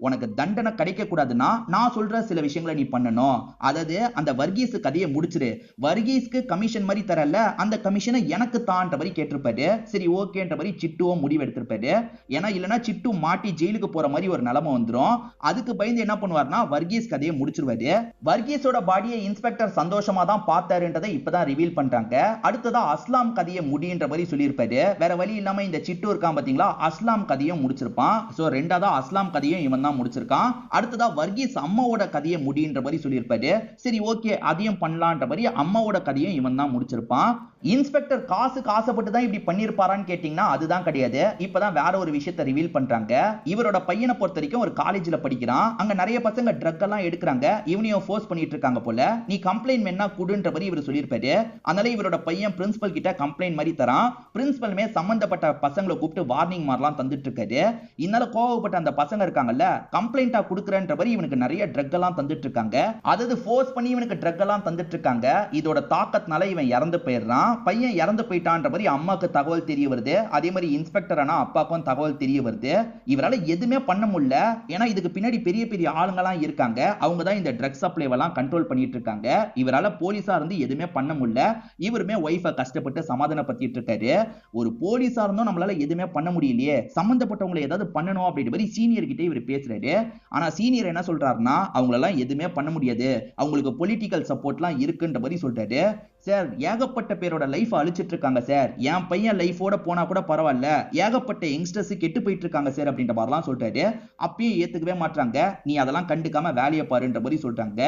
உனக்கு தண்டனை கிடைக்க கூடாதுன்னா நான் சொல்ற சில விஷயங்களை நீ பண்ணணும். அதாவது அந்த வர்கீஸ் கதையை முடிச்சிரு, வர்கீஸ்க்கு கமிஷன் மாதிரி தரல, அந்த கமிஷனை எனக்கு தான்ற மாதிரி கேட்டிருப்பாரு. சரி ஓகேன்ற மாதிரி சிட்டுவும் முடிவு எடுத்திருப்பாரு. ஏன்னா இல்லைன்னா சிட்டு மாட்டி ஜெயிலுக்கு போற மாதிரி ஒரு நிலைமை வந்துடும். அதுக்கு பயந்து என்ன பண்ணுவார்னா வர்கீஸ் கதையை முடிச்சிருவாரு. வர்கீஸோட பாடியை இன்ஸ்பெக்டர் சந்தோஷமா தான் பார்த்தாருன்றதை இப்பதான் ரிவீல் பண்றாங்க. அடுத்ததா அஸ்லாம் கதையை முடின்ற மாதிரி சொல்லியிருப்பாரு. வேற வழி இல்லாம இந்த சிட்டு இருக்காங்க இருக்கான் பாத்தீங்களா, அஸ்லாம் கதையும் முடிச்சிருப்பான். சோ ரெண்டாவதா அஸ்லாம் கதையும் இவன் தான் முடிச்சிருக்கான். அடுத்ததா வர்கீஸ் அம்மாவோட கதையை முடின்ற மாதிரி சொல்லியிருப்பாரு. சரி ஓகே அதையும் பண்ணலான்ற மாதிரி அம்மாவோட கதையும் இவன் தான் முடிச்சிருப்பான். இன்ஸ்பெக்டர் காசுக்கு ஆசைப்பட்டு தான் இப்படி பண்ணிருப்பாரான்னு கேட்டீங்கன்னா அதுதான் கிடையாது. இப்பதான் வேற ஒரு விஷயத்தை ரிவீல் பண்றாங்க. இவரோட பையனை பொறுத்த வரைக்கும் ஒரு காலேஜ்ல படிக்கிறான். அங்க நிறைய பசங்க ட்ரக் எல்லாம் எடுக்கிறாங்க. இவனையும் ஃபோர்ஸ் பண்ணிட்டு இருக்காங்க போல. நீ கம்ப்ளைண்ட் வேணா குடுன்ற மாதிரி இவர் சொல்லியிருப்பாரு. அதனால இவரோட பையன் பிரின்சிபல் கிட்ட கம்ப்ளைண்ட் மாதிரி தரான். பிரின்சிபலுமே சம்பந்தப்பட்ட பசங்களை கூப்பிட்டு வார்னிங் மாதிரிலாம் தந்துட்டு இருக்காரு. இதனால கோவப்பட்ட அந்த பசங்க இருக்காங்கல்ல, கம்ப்ளைண்டா குடுக்குறன்ற மாதிரி இவனுக்கு நிறைய ட்ரக் எல்லாம் தந்துட்டு இருக்காங்க. அதாவது ஃபோர்ஸ் பண்ணி இவனுக்கு ட்ரக் எல்லாம் தந்துட்டு இருக்காங்க. இதோட தாக்கத்தினால இவன் இறந்து போயிடுறான். பையன் இறந்து போயிட்டான்ற மாதிரி அம்மாக்கு தகவல் தெரிய வருது. அதே மாதிரி இன்ஸ்பெக்டர் ஆனா அப்பாவுக்கும் தகவல் தெரிய வருது. இவரால எதுவுமே பண்ண முடியல. ஏன்னா இதுக்கு பின்னாடி பெரிய பெரிய ஆளுங்கலாம் இருக்காங்க. அவங்க தான் இந்த ட்ரக் சப்ளைவெல்லாம் கண்ட்ரோல் பண்ணிட்டு இருக்காங்க. இவரால போலீஸா இருந்து எதுவுமே பண்ண முடியல. இவருமே ஒய்ஃபை கஷ்டப்பட்டு சமாதானப்படுத்திட்டு இருக்காரு. ஒரு போலீஸா இருந்தும் நம்மளால எதுவுமே பண்ண முடியலையே, சம்பந்தப்பட்டவங்களை ஏதாவது பண்ணணும் அப்படின்ற மாதிரி சீனியர் கிட்ட இவர் பேசுறாரு. ஆனா சீனியர் என்ன சொல்றாருன்னா அவங்களெல்லாம் எதுவுமே பண்ண முடியாது, அவங்களுக்கு பொலிட்டிக்கல் சப்போர்ட்லாம் இருக்குன்ற மாதிரி சொல்றாரு. சார் ஏகப்பட்ட பேரோட லைஃப் அழிச்சிட்டு இருக்காங்க சார், என் பையன் லைஃபோட போனா கூட பரவாயில்ல, ஏகப்பட்ட யங்ஸ்டர்ஸ் கெட்டு போயிட்டு இருக்காங்க சார் அப்படின்ற மாதிரிலாம் சொல்றாரு. அப்பயும் ஏத்துக்கவே மாட்டாங்க. நீ அதெல்லாம் கண்டுக்காம வேலையை பாருன்ற மாதிரி சொல்றாங்க.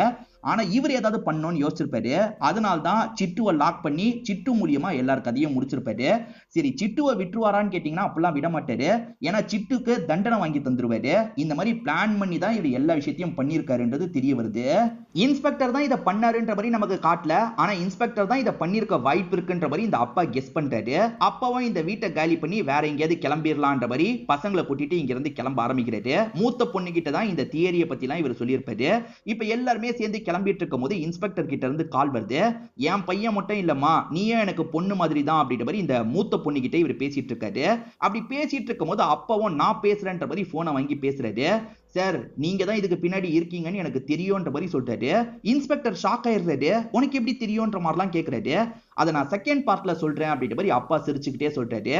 ஆனா இவர் ஏதாவது பண்ணணும்னு யோசிச்சிருப்பாரு. அதனால தான் சிட்டுவை லாக் பண்ணி சிட்டு மூலியமா எல்லார் கதையும் முடிச்சிருப்பாரு. சரி சிட்டுவை விட்டுருவாரான்னு கேட்டீங்கன்னா அப்படிலாம் விட மாட்டாரு. ஏன்னா சிட்டுக்கு தண்டனை வாங்கி தந்துருவாரு. இந்த மாதிரி பிளான் பண்ணி தான் இவர் எல்லா விஷயத்தையும் பண்ணியிருக்காருன்றது தெரிய வருது. இன்ஸ்பெக்டர் தான் இதை பண்ணாருன்ற மாதிரி நமக்கு காட்டல. ஆனா இன்ஸ்பெக்டர் தான் இதை பண்ணிருக்க வாய்ப்பு இருக்குன்ற மாதிரி இந்த அப்பா கெஸ் பண்றாரு. அப்பாவும் இந்த வீட்டை காலி பண்ணி வேற எங்கேயாவது கிளம்பிடலான்ற மாதிரி பசங்களை கூட்டிட்டு இங்க இருந்து கிளம்ப ஆரம்பிக்கிறாரு. மூத்த பொண்ணு கிட்ட தான் இந்த தியரியை பத்தி எல்லாம் இவர் சொல்லியிருப்பாரு. இப்ப எல்லாருமே சேர்ந்து கிளம்பிட்டு இருக்கும் போது இன்ஸ்பெக்டர் கிட்ட இருந்து கால் வருது. என் பையன் மட்டும் இல்லம்மா, நீயே எனக்கு பொண்ணு மாதிரி தான் அப்படின்ற மாதிரி இந்த மூத்த பொண்ணு கிட்ட இவர் பேசிட்டு இருக்காரு. அப்படி பேசிட்டு இருக்கும் போது அப்பாவும் நான் பேசுறேன்ற மாதிரி போனை வாங்கி பேசுறாரு. சார் நீங்க தான் இதுக்கு பின்னாடி இருக்கீங்கன்னு எனக்கு தெரியும்ன்ற மாதிரி சொல்றாரு. இன்ஸ்பெக்டர் ஷாக் ஆயிடுறாரு. உனக்கு எப்படி தெரியும்ன்ற மாதிரிலாம் கேட்கறாரு. அதை நான் செகண்ட் பார்ட்ல சொல்றேன் அப்படின்ற மாதிரி அப்பா சிரிச்சுக்கிட்டே சொல்றாரு.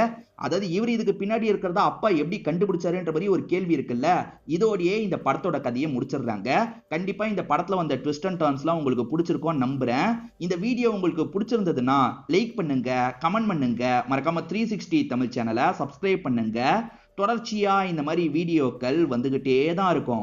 அதாவது இவர் இதுக்கு பின்னாடி இருக்கிறதா அப்பா எப்படி கண்டுபிடிச்சாருன்ற மாதிரி ஒரு கேள்வி இருக்குல்ல, இதோடயே இந்த படத்தோட கதையை முடிச்சிடுறாங்க. கண்டிப்பா இந்த படத்துல வந்த ட்விஸ்ட் அண்ட் டர்ன்ஸ்லாம் உங்களுக்கு பிடிச்சிருக்கும்னு நம்புறேன். இந்த வீடியோ உங்களுக்கு பிடிச்சிருந்ததுன்னா லைக் பண்ணுங்க, கமெண்ட் பண்ணுங்க, மறக்காம 360 தமிழ் சேனலை சப்ஸ்கிரைப் பண்ணுங்க. தொடர்ச்சியா இந்த மாதிரி வீடியோக்கள் வந்துகிட்டே தான் இருக்கும்.